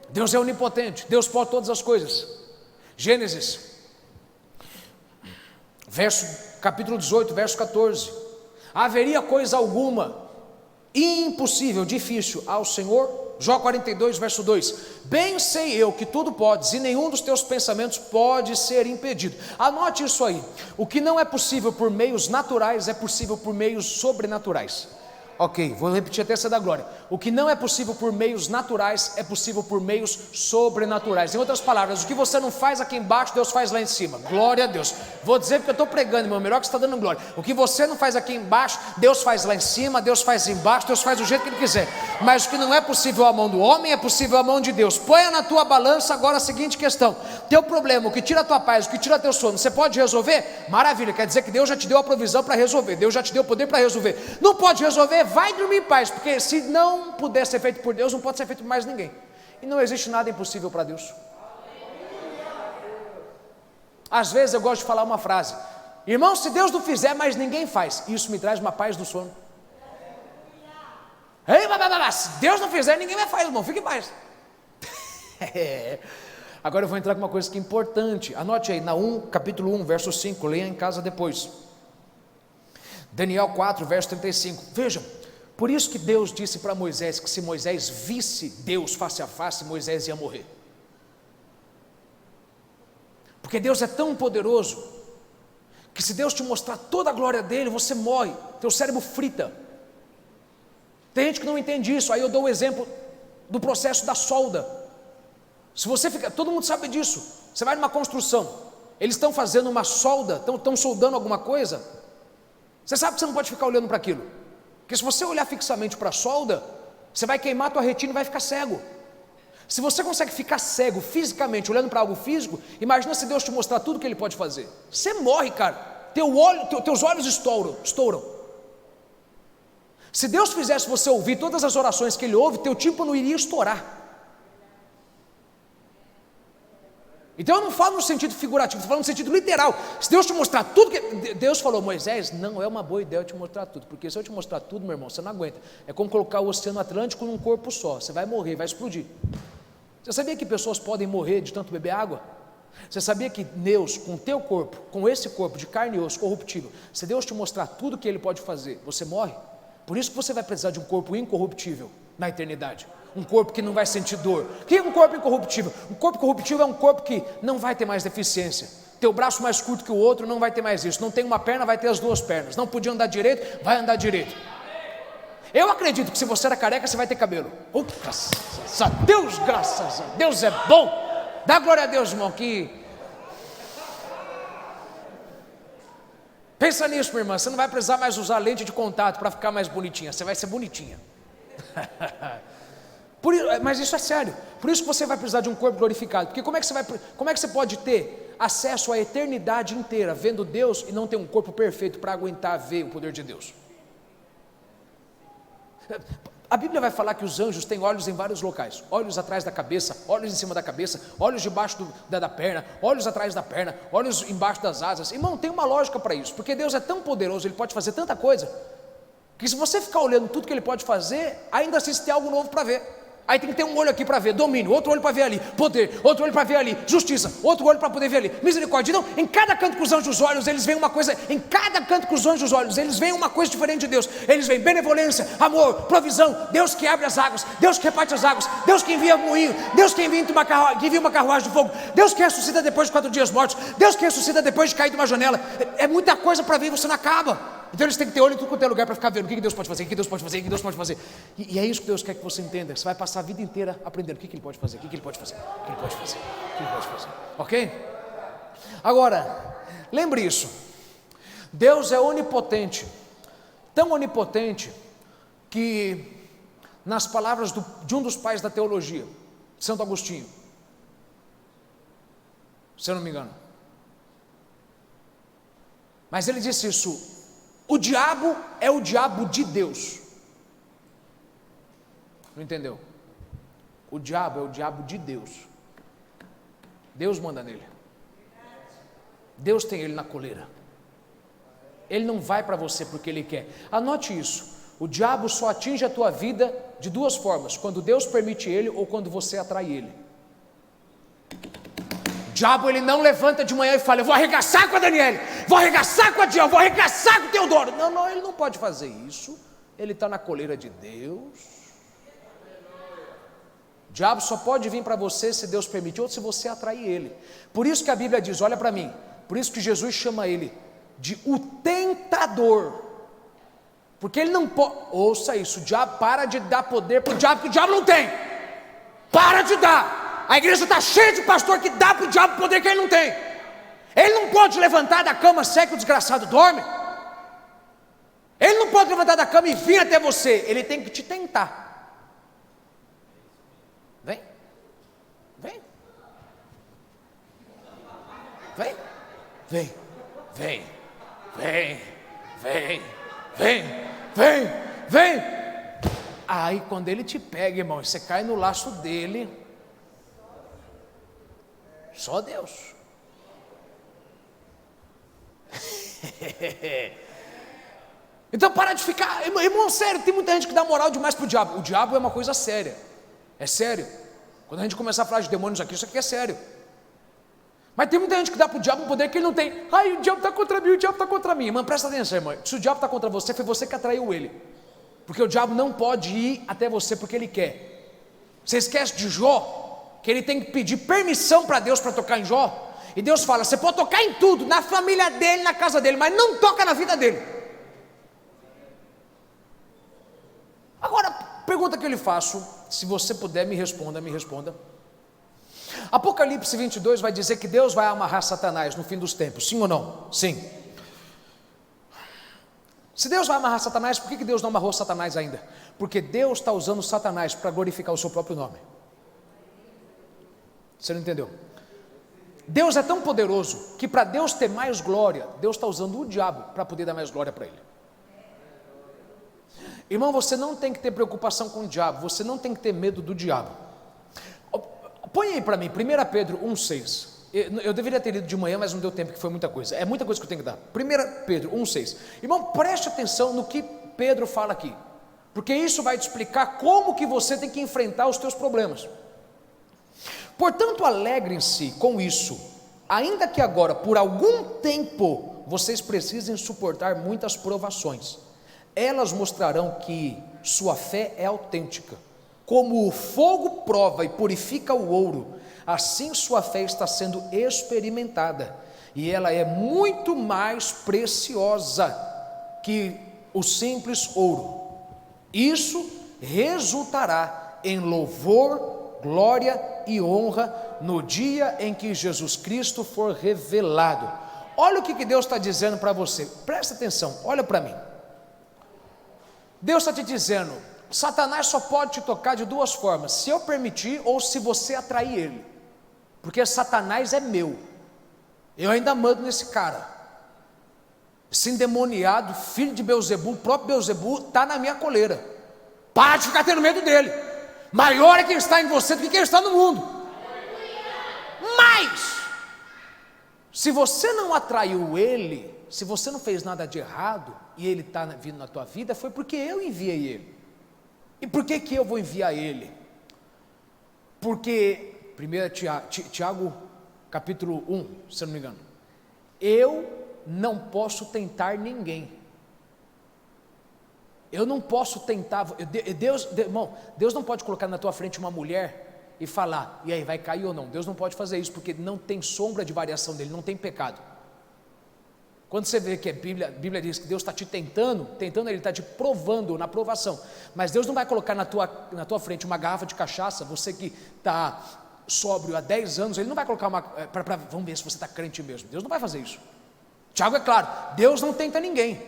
Deus é onipotente, Deus pode todas as coisas. Gênesis, capítulo 18, verso 14. Haveria coisa alguma impossível, difícil ao Senhor? Jó 42, verso 2. Bem sei eu que tudo podes, e nenhum dos teus pensamentos pode ser impedido. Anote isso aí. O que não é possível por meios naturais, é possível por meios sobrenaturais. Ok, vou repetir até essa da glória. O que não é possível por meios naturais, é possível por meios sobrenaturais. Em outras palavras, o que você não faz aqui embaixo, Deus faz lá em cima. Glória a Deus. Vou dizer porque eu estou pregando, irmão, melhor que você está dando glória. O que você não faz aqui embaixo, Deus faz lá em cima, Deus faz embaixo, Deus faz do jeito que Ele quiser. Mas o que não é possível à mão do homem, é possível à mão de Deus. Ponha na tua balança agora a seguinte questão. Teu problema, o que tira a tua paz, o que tira teu sono, você pode resolver? Maravilha, quer dizer que Deus já te deu a provisão para resolver, Deus já te deu o poder para resolver. Não pode resolver? Vai dormir em paz, porque se não puder ser feito por Deus, não pode ser feito por mais ninguém. E não existe nada impossível para Deus. Às vezes eu gosto de falar uma frase: irmão, se Deus não fizer, mais ninguém faz. Isso me traz uma paz do sono. Se Deus não fizer, ninguém vai fazer, irmão, fique em paz. Agora eu vou entrar com uma coisa que é importante. Anote aí, Naum capítulo 1, verso 5, leia em casa depois. Daniel 4, verso 35. Veja, por isso que Deus disse para Moisés que se Moisés visse Deus face a face, Moisés ia morrer. Porque Deus é tão poderoso que se Deus te mostrar toda a glória dele, você morre, teu cérebro frita. Tem gente que não entende isso. Aí eu dou o exemplo do processo da solda. Se você fica, todo mundo sabe disso. Você vai numa construção, eles estão fazendo uma solda, estão soldando alguma coisa. Você sabe que você não pode ficar olhando para aquilo, porque se você olhar fixamente para a solda, você vai queimar a tua retina e vai ficar cego. Se você consegue ficar cego fisicamente, olhando para algo físico, imagina se Deus te mostrar tudo que Ele pode fazer. Você morre, cara. Teus olhos estouram. Se Deus fizesse você ouvir todas as orações que Ele ouve, teu tímpano iria estourar. Então eu não falo no sentido figurativo, estou falando no sentido literal. Se Deus te mostrar tudo que... Deus falou: Moisés, não é uma boa ideia eu te mostrar tudo, porque se eu te mostrar tudo, meu irmão, você não aguenta. É como colocar o Oceano Atlântico num corpo só. Você vai morrer, vai explodir. Você sabia que pessoas podem morrer de tanto beber água? Você sabia que Deus, com teu corpo, com esse corpo de carne e osso corruptível, se Deus te mostrar tudo que Ele pode fazer, você morre? Por isso que você vai precisar de um corpo incorruptível na eternidade. Um corpo que não vai sentir dor. O que é um corpo incorruptível? Um corpo corruptível é um corpo que não vai ter mais deficiência. teu braço mais curto que o outro, não vai ter mais isso. Não tem uma perna, vai ter as duas pernas. Não podia andar direito, vai andar direito. Eu acredito que se você era careca, você vai ter cabelo. Oh, graças a Deus, graças a Deus, é bom. Dá glória a Deus, irmão, que... Pensa nisso, minha irmã, você não vai precisar mais usar lente de contato para ficar mais bonitinha, você vai ser bonitinha. Mas isso é sério. Por isso que você vai precisar de um corpo glorificado. Porque como é que você pode ter acesso à eternidade inteira vendo Deus e não ter um corpo perfeito para aguentar ver o poder de Deus? A Bíblia vai falar que os anjos têm olhos em vários locais: olhos atrás da cabeça, olhos em cima da cabeça, olhos debaixo da perna, olhos atrás da perna, olhos embaixo das asas. Irmão, tem uma lógica para isso, porque Deus é tão poderoso, Ele pode fazer tanta coisa, que se você ficar olhando tudo que Ele pode fazer, ainda assim você tem algo novo para ver. Aí tem que ter um olho aqui para ver domínio, outro olho para ver ali poder, outro olho para ver ali justiça, outro olho para poder ver ali misericórdia. Então, em cada canto que os anjos olhos, eles veem uma coisa. Em cada canto que os anjos olhos, eles veem uma coisa diferente de Deus. Eles veem benevolência, amor, provisão, Deus que abre as águas, Deus que reparte as águas, Deus que envia moinho, Deus que envia uma carruagem de fogo, Deus que ressuscita depois de 4 dias mortos, Deus que ressuscita depois de cair de uma janela. É muita coisa para ver e você não acaba. Então eles têm que ter olho em tudo quanto é lugar para ficar vendo o que Deus pode fazer, o que Deus pode fazer, o que Deus pode fazer. E é isso que Deus quer que você entenda. Você vai passar a vida inteira aprendendo o que Ele pode fazer, o que Ele pode fazer, o que Ele pode fazer, o que Ele pode fazer. Ok? Agora, lembre isso: Deus é onipotente, tão onipotente que, nas palavras de um dos pais da teologia, Santo Agostinho, se eu não me engano, mas ele disse isso: o diabo é o diabo de Deus. Não entendeu? O diabo é o diabo de Deus. Deus manda nele. Deus tem ele na coleira. Ele não vai para você porque ele quer. Anote isso: o diabo só atinge a tua vida de duas formas: quando Deus permite ele ou quando você atrai ele. O diabo, ele não levanta de manhã e fala: eu vou arregaçar com a Daniele, vou arregaçar com a Diana, vou arregaçar com o Teodoro. Não, ele não pode fazer isso. Ele está na coleira de Deus. O diabo só pode vir para você se Deus permitir ou se você atrair ele. Por isso que a Bíblia diz, olha para mim, por isso que Jesus chama ele de o tentador, porque ele não pode. Ouça isso: o diabo, para de dar poder para o diabo, que o diabo não tem. Para de dar. A igreja está cheia de pastor que dá para o diabo poder que ele não tem. Ele não pode levantar da cama, sei que o desgraçado dorme. Ele não pode levantar da cama e vir até você. Ele tem que te tentar. Vem. Vem. Vem. Vem. Vem. Vem. Vem. Vem. Vem. Vem. Aí quando ele te pega, irmão, você cai no laço dele. Só Deus. Então para de ficar, irmão, sério, tem muita gente que dá moral demais pro diabo. O diabo é uma coisa séria. É sério. Quando a gente começar a falar de demônios aqui, isso aqui é sério. Mas tem muita gente que dá pro diabo um poder que ele não tem. Ai, o diabo está contra mim, o diabo está contra mim. Irmã, presta atenção, irmã. Se o diabo está contra você, foi você que atraiu ele. Porque o diabo não pode ir até você porque ele quer. Você esquece de Jó, que ele tem que pedir permissão para Deus para tocar em Jó. E Deus fala: você pode tocar em tudo, na família dele, na casa dele, mas não toca na vida dele. Agora, pergunta que eu lhe faço, se você puder, me responda. Apocalipse 22 vai dizer que Deus vai amarrar Satanás no fim dos tempos, sim ou não? Sim. Se Deus vai amarrar Satanás, por que Deus não amarrou Satanás ainda? Porque Deus está usando Satanás para glorificar o seu próprio nome. Você não entendeu? Deus é tão poderoso que para Deus ter mais glória, Deus está usando o diabo para poder dar mais glória para ele. Irmão, você não tem que ter preocupação com o diabo, você não tem que ter medo do diabo. Põe aí para mim, 1 Pedro 1,6. Eu deveria ter lido de manhã, mas não deu tempo, que foi muita coisa. É muita coisa que eu tenho que dar. 1 Pedro 1,6. Irmão, preste atenção no que Pedro fala aqui, porque isso vai te explicar como que você tem que enfrentar os teus problemas. Portanto, alegrem-se com isso, ainda que agora, por algum tempo, vocês precisem suportar muitas provações. Elas mostrarão que sua fé é autêntica. Como o fogo prova e purifica o ouro, assim sua fé está sendo experimentada. e ela é muito mais preciosa que o simples ouro. Isso resultará em louvor, glória e honra no dia em que Jesus Cristo for revelado. Olha o que Deus está dizendo para você, presta atenção, olha para mim. Deus está te dizendo: Satanás só pode te tocar de duas formas: se eu permitir ou se você atrair ele, porque Satanás é meu, eu ainda mando nesse cara. Esse endemoniado, filho de Beelzebul, o próprio Beelzebul está na minha coleira. Para de ficar tendo medo dele. Maior é quem está em você do que quem está no mundo. Mas se você não atraiu ele, se você não fez nada de errado e ele está vindo na tua vida, foi porque eu enviei ele. E por que eu vou enviar ele? Porque 1 Tiago capítulo 1, se eu não me engano, eu não posso tentar ninguém. Eu não posso tentar. Deus não pode colocar na tua frente uma mulher e falar: e aí, vai cair ou não? Deus não pode fazer isso, porque não tem sombra de variação dele, não tem pecado. Quando você vê que a Bíblia diz que Deus está te tentando, ele está te provando, na provação. Mas Deus não vai colocar na tua frente uma garrafa de cachaça, você que está sóbrio há 10 anos, ele não vai colocar vamos ver se você está crente mesmo. Deus não vai fazer isso. Tiago é claro: Deus não tenta ninguém,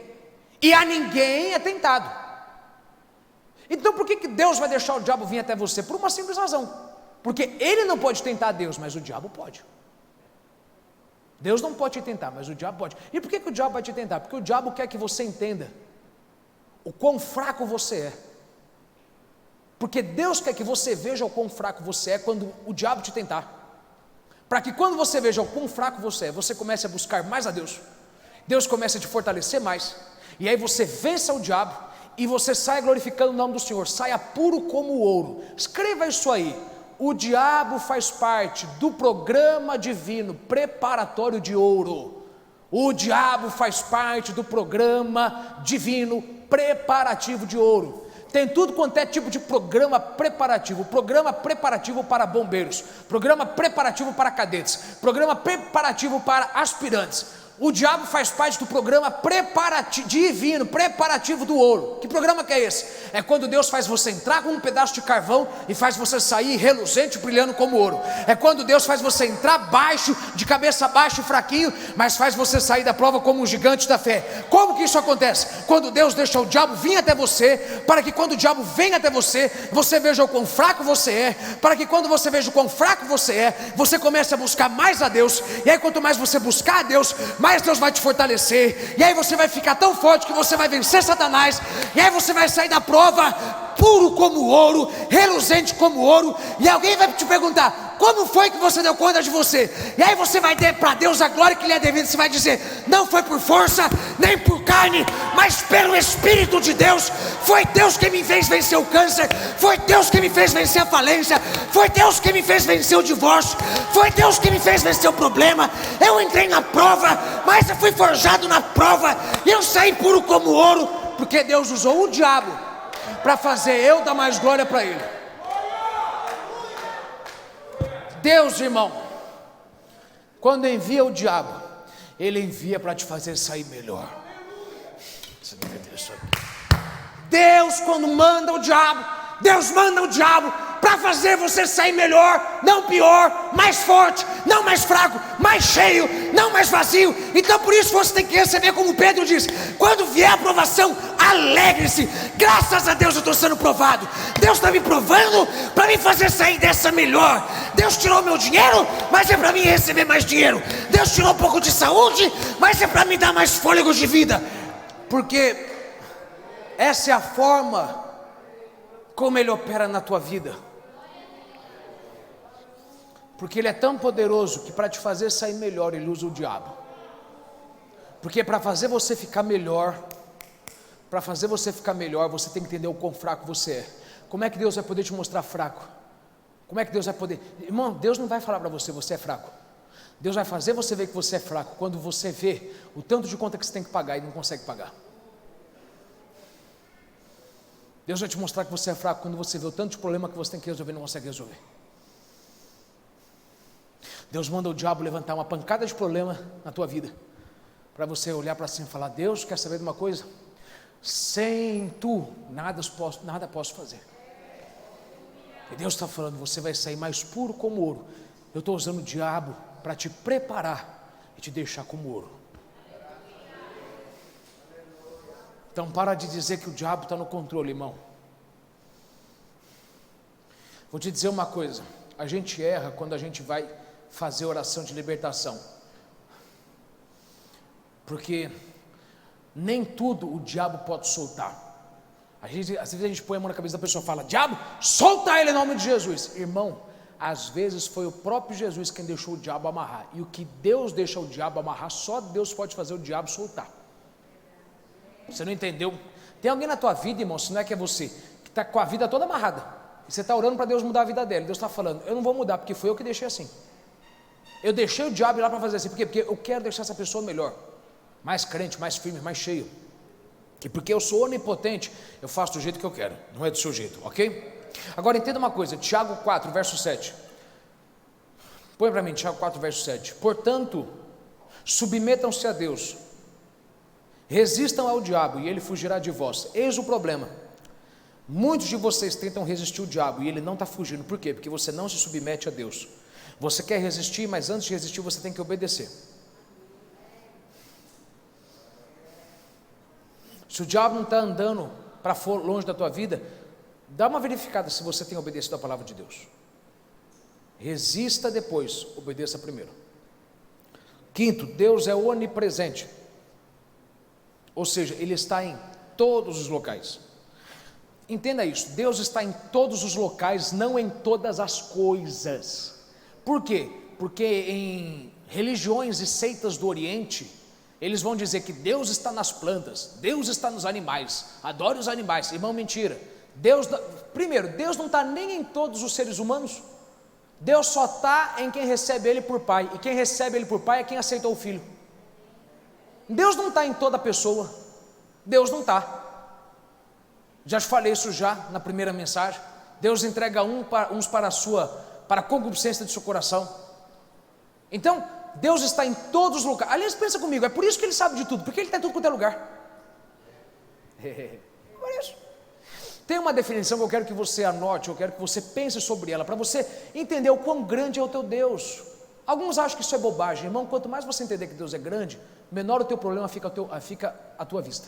e a ninguém é tentado. Então por que Deus vai deixar o diabo vir até você? Por uma simples razão: porque ele não pode tentar Deus, mas o diabo pode. Deus não pode te tentar, mas o diabo pode. E por que o diabo vai te tentar? Porque o diabo quer que você entenda o quão fraco você é. Porque Deus quer que você veja o quão fraco você é quando o diabo te tentar, para que quando você veja o quão fraco você é, você comece a buscar mais a Deus. Deus começa a te fortalecer mais, e aí você vença o diabo, e você saia glorificando o nome do Senhor, saia puro como ouro. Escreva isso aí: o diabo faz parte do programa divino preparatório de ouro. O diabo faz parte do programa divino preparativo de ouro. Tem tudo quanto é tipo de programa preparativo para bombeiros, programa preparativo para cadetes, programa preparativo para aspirantes. O diabo faz parte do programa divino, preparativo do ouro. Que programa que é esse? É quando Deus faz você entrar com um pedaço de carvão e faz você sair reluzente, brilhando como ouro. É quando Deus faz você entrar baixo, de cabeça baixa e fraquinho, mas faz você sair da prova como um gigante da fé. Como que isso acontece? Quando Deus deixa o diabo vir até você, para que quando o diabo vem até você, você veja o quão fraco você é, para que quando você veja o quão fraco você é, você comece a buscar mais a Deus, e aí quanto mais você buscar a Deus, mais Deus vai te fortalecer, e aí você vai ficar tão forte que você vai vencer Satanás, e aí você vai sair da prova puro como ouro, reluzente como ouro, e alguém vai te perguntar: como foi que você deu conta de você? E aí você vai dar para Deus a glória que lhe é devida. Você vai dizer: não foi por força, nem por carne, mas pelo Espírito de Deus. Foi Deus que me fez vencer o câncer, foi Deus que me fez vencer a falência, foi Deus que me fez vencer o divórcio, foi Deus que me fez vencer o problema. Eu entrei na prova, mas eu fui forjado na prova, e eu saí puro como ouro, porque Deus usou o diabo para fazer eu dar mais glória para ele. Deus, irmão, quando envia o diabo, ele envia para te fazer sair melhor. Você não entendeu isso aqui? Deus, quando manda o diabo, Deus manda o diabo para fazer você sair melhor, não pior, mais forte, não mais fraco, mais cheio, não mais vazio. Então por isso você tem que receber, como Pedro diz: quando vier a provação, alegre-se. Graças a Deus eu estou sendo provado. Deus está me provando para me fazer sair dessa melhor. Deus tirou meu dinheiro, mas é para mim receber mais dinheiro. Deus tirou um pouco de saúde, mas é para me dar mais fôlego de vida. Porque essa é a forma como Ele opera na tua vida. Porque Ele é tão poderoso que para te fazer sair melhor, Ele usa o diabo. Porque para fazer você ficar melhor, você tem que entender o quão fraco você é. Como é que Deus vai poder te mostrar fraco? Como é que Deus vai poder? Irmão, Deus não vai falar para você: você é fraco. Deus vai fazer você ver que você é fraco quando você vê o tanto de conta que você tem que pagar e não consegue pagar. Deus vai te mostrar que você é fraco quando você vê o tanto de problema que você tem que resolver e não consegue resolver. Deus manda o diabo levantar uma pancada de problema na tua vida, para você olhar para cima e falar: Deus, quer saber de uma coisa? Sem tu, nada posso fazer. E Deus está falando: você vai sair mais puro como ouro. Eu estou usando o diabo para te preparar e te deixar como ouro. Então para de dizer que o diabo está no controle, irmão. Vou te dizer uma coisa: a gente erra quando a gente vai fazer oração de libertação, porque nem tudo o diabo pode soltar. Às vezes a gente põe a mão na cabeça da pessoa e fala: diabo, solta ele em nome de Jesus. Irmão, às vezes foi o próprio Jesus quem deixou o diabo amarrar, e o que Deus deixa o diabo amarrar, só Deus pode fazer o diabo soltar. Você não entendeu? Tem alguém na tua vida, irmão, se não é que é você, que está com a vida toda amarrada, e você está orando para Deus mudar a vida dela. Deus está falando: eu não vou mudar, porque foi eu que deixei assim. Eu deixei o diabo ir lá para fazer assim. Por quê? Porque eu quero deixar essa pessoa melhor, mais crente, mais firme, mais cheio. E porque eu sou onipotente, eu faço do jeito que eu quero, não é do seu jeito, ok? Agora entenda uma coisa, Tiago 4, verso 7. Põe para mim, Tiago 4, verso 7. Portanto, submetam-se a Deus, resistam ao diabo e ele fugirá de vós. Eis o problema: muitos de vocês tentam resistir ao diabo e ele não está fugindo. Por quê? Porque você não se submete a Deus. Você quer resistir, mas antes de resistir você tem que obedecer. Se o diabo não está andando para longe da tua vida, dá uma verificada se você tem obedecido a palavra de Deus. Resista depois, obedeça primeiro. Quinto, Deus é onipresente, ou seja, Ele está em todos os locais. Entenda isso: Deus está em todos os locais, não em todas as coisas. Por quê? Porque em religiões e seitas do Oriente, eles vão dizer que Deus está nas plantas, Deus está nos animais, adore os animais. Irmão, mentira. Primeiro, Deus não está nem em todos os seres humanos. Deus só está em quem recebe Ele por pai, e quem recebe Ele por pai é quem aceitou o Filho. Deus não está em toda pessoa, Deus não está. Já te falei isso já na primeira mensagem. Deus entrega uns para a concupiscência do seu coração. Então, Deus está em todos os lugares. Aliás, pensa comigo, é por isso que Ele sabe de tudo, porque Ele está em tudo quanto é lugar. Por isso. Tem uma definição que eu quero que você anote, eu quero que você pense sobre ela, para você entender o quão grande é o teu Deus. Alguns acham que isso é bobagem, irmão. Quanto mais você entender que Deus é grande, menor o teu problema fica à tua vista.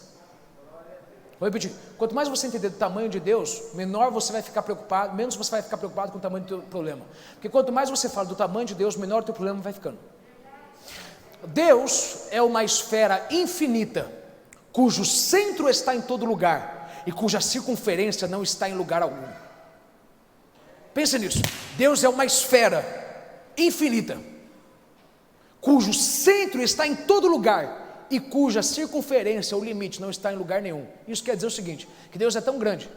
Vou repetir: quanto mais você entender do tamanho de Deus, menor você vai ficar preocupado, menos você vai ficar preocupado com o tamanho do teu problema. Porque quanto mais você fala do tamanho de Deus, menor o teu problema vai ficando. Deus é uma esfera infinita, cujo centro está em todo lugar e cuja circunferência não está em lugar algum. Pense nisso. Deus é uma esfera infinita, cujo centro está em todo lugar e cuja circunferência, o limite, não está em lugar nenhum. Isso quer dizer o seguinte: que Deus é tão grande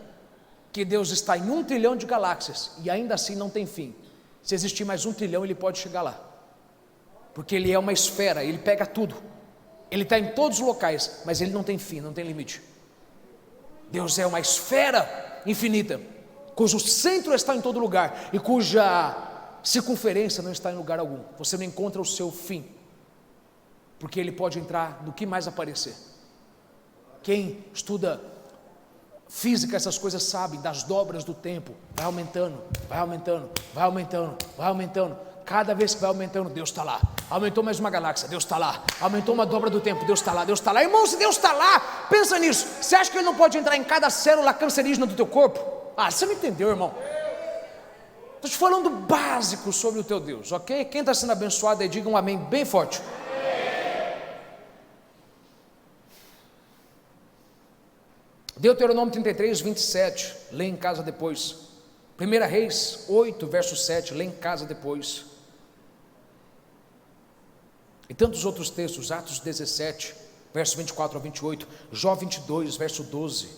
que Deus está em 1 trilhão de galáxias e ainda assim não tem fim. Se existir mais 1 trilhão, Ele pode chegar lá, porque Ele é uma esfera, Ele pega tudo, Ele está em todos os locais, mas Ele não tem fim, não tem limite. Deus é uma esfera infinita, cujo centro está em todo lugar e cuja circunferência não está em lugar algum. Você não encontra o seu fim, porque Ele pode entrar no que mais aparecer. Quem estuda física, essas coisas, sabe das dobras do tempo. Vai aumentando, vai aumentando, vai aumentando, vai aumentando. Cada vez que vai aumentando, Deus está lá. Aumentou mais uma galáxia, Deus está lá. Aumentou uma dobra do tempo, Deus está lá, Deus está lá. Irmão, se Deus está lá, pensa nisso. Você acha que Ele não pode entrar em cada célula cancerígena do teu corpo? Ah, você não entendeu, irmão. Estou te falando básico sobre o teu Deus, ok? Quem está sendo abençoado aí, diga um amém bem forte. Deuteronômio 33, 27, lê em casa depois. 1 Reis 8, verso 7, lê em casa depois. E tantos outros textos, Atos 17, verso 24 a 28, Jó 22, verso 12,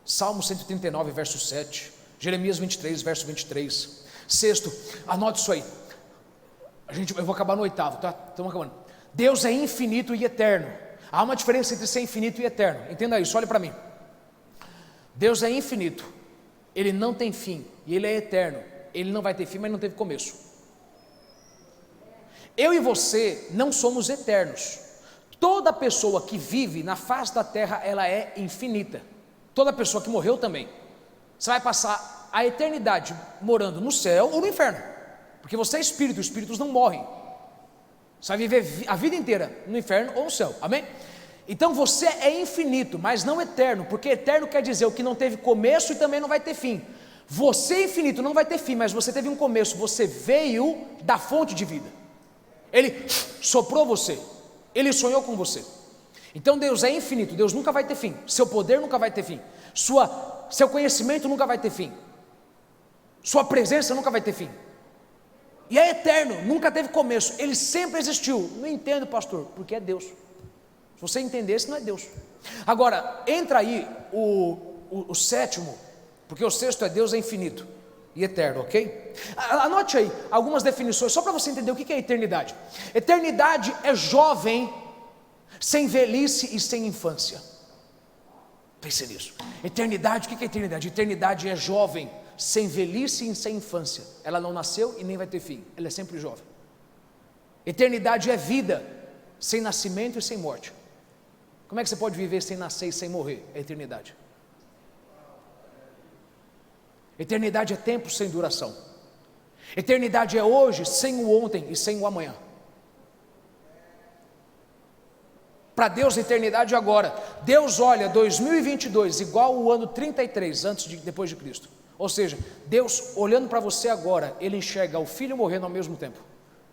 Salmo 139, verso 7, Jeremias 23, verso 23. Sexto, anote isso aí. Eu vou acabar no oitavo, tá? Estamos acabando. Deus é infinito e eterno. Há uma diferença entre ser infinito e eterno. Entenda isso, olhe para mim. Deus é infinito, Ele não tem fim, e Ele é eterno. Ele não vai ter fim, mas não teve começo. Eu e você não somos eternos. Toda pessoa que vive na face da terra, ela é infinita. Toda pessoa que morreu também. Você vai passar a eternidade morando no céu ou no inferno, porque você é espírito, os espíritos não morrem. Você vai viver a vida inteira no inferno ou no céu, amém? Então você é infinito, mas não eterno, porque eterno quer dizer o que não teve começo e também não vai ter fim. Você é infinito, não vai ter fim, mas você teve um começo, você veio da fonte de vida. Ele soprou você, Ele sonhou com você. Então Deus é infinito, Deus nunca vai ter fim, seu poder nunca vai ter fim, seu conhecimento nunca vai ter fim, sua presença nunca vai ter fim. E é eterno, nunca teve começo, Ele sempre existiu. Não entendo, pastor, porque é Deus. Se você entendesse, não é Deus. Agora, entra aí o sétimo, porque o sexto é Deus é infinito e eterno, ok? Anote aí algumas definições, só para você entender o que é eternidade. Eternidade é jovem, sem velhice e sem infância. Pense nisso. Eternidade, o que é eternidade? Eternidade é jovem, sem velhice e sem infância. Ela não nasceu e nem vai ter fim, ela é sempre jovem. Eternidade é vida, sem nascimento e sem morte. Como é que você pode viver sem nascer e sem morrer? É eternidade. Eternidade é tempo sem duração. Eternidade é hoje sem o ontem e sem o amanhã. Para Deus, eternidade é agora. Deus olha 2022 igual o ano 33 depois de Cristo. Ou seja, Deus olhando para você agora, Ele enxerga o filho morrendo ao mesmo tempo.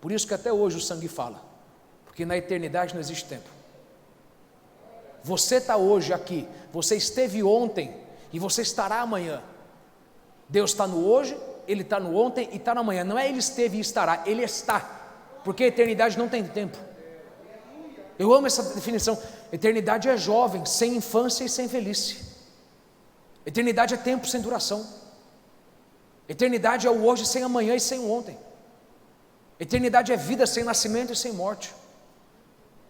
Por isso que até hoje o sangue fala, porque na eternidade não existe tempo. Você está hoje aqui, você esteve ontem e você estará amanhã. Deus está no hoje, Ele está no ontem e está no amanhã. Não é Ele esteve e estará, Ele está, porque a eternidade não tem tempo. Eu amo essa definição. Eternidade é jovem, sem infância e sem velhice. Eternidade é tempo sem duração. Eternidade é o hoje sem amanhã e sem o ontem. Eternidade é vida sem nascimento e sem morte.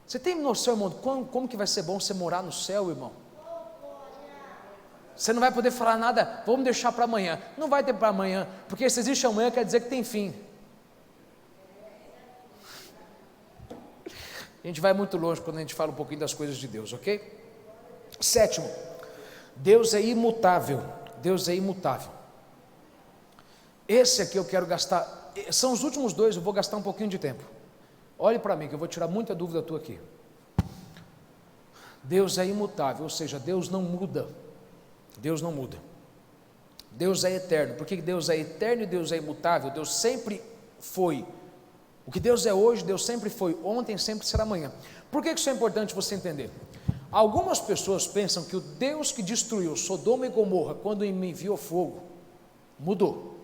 Você tem noção, irmão, como que vai ser bom você morar no céu, irmão? Você não vai poder falar nada, vamos deixar para amanhã. Não vai ter para amanhã, porque se existe amanhã quer dizer que tem fim. A gente vai muito longe quando a gente fala um pouquinho das coisas de Deus, ok? Sétimo, Deus é imutável. Deus é imutável. Esse aqui eu quero gastar, são os últimos dois, eu vou gastar um pouquinho de tempo. Olhe para mim que eu vou tirar muita dúvida tua aqui. Deus é imutável, ou seja, Deus não muda. Deus não muda. Deus é eterno. Por que Deus é eterno e Deus é imutável? Deus sempre foi. O que Deus é hoje, Deus sempre foi. Ontem, sempre será amanhã. Por que isso é importante você entender? Algumas pessoas pensam que o Deus que destruiu Sodoma e Gomorra, quando enviou fogo, mudou.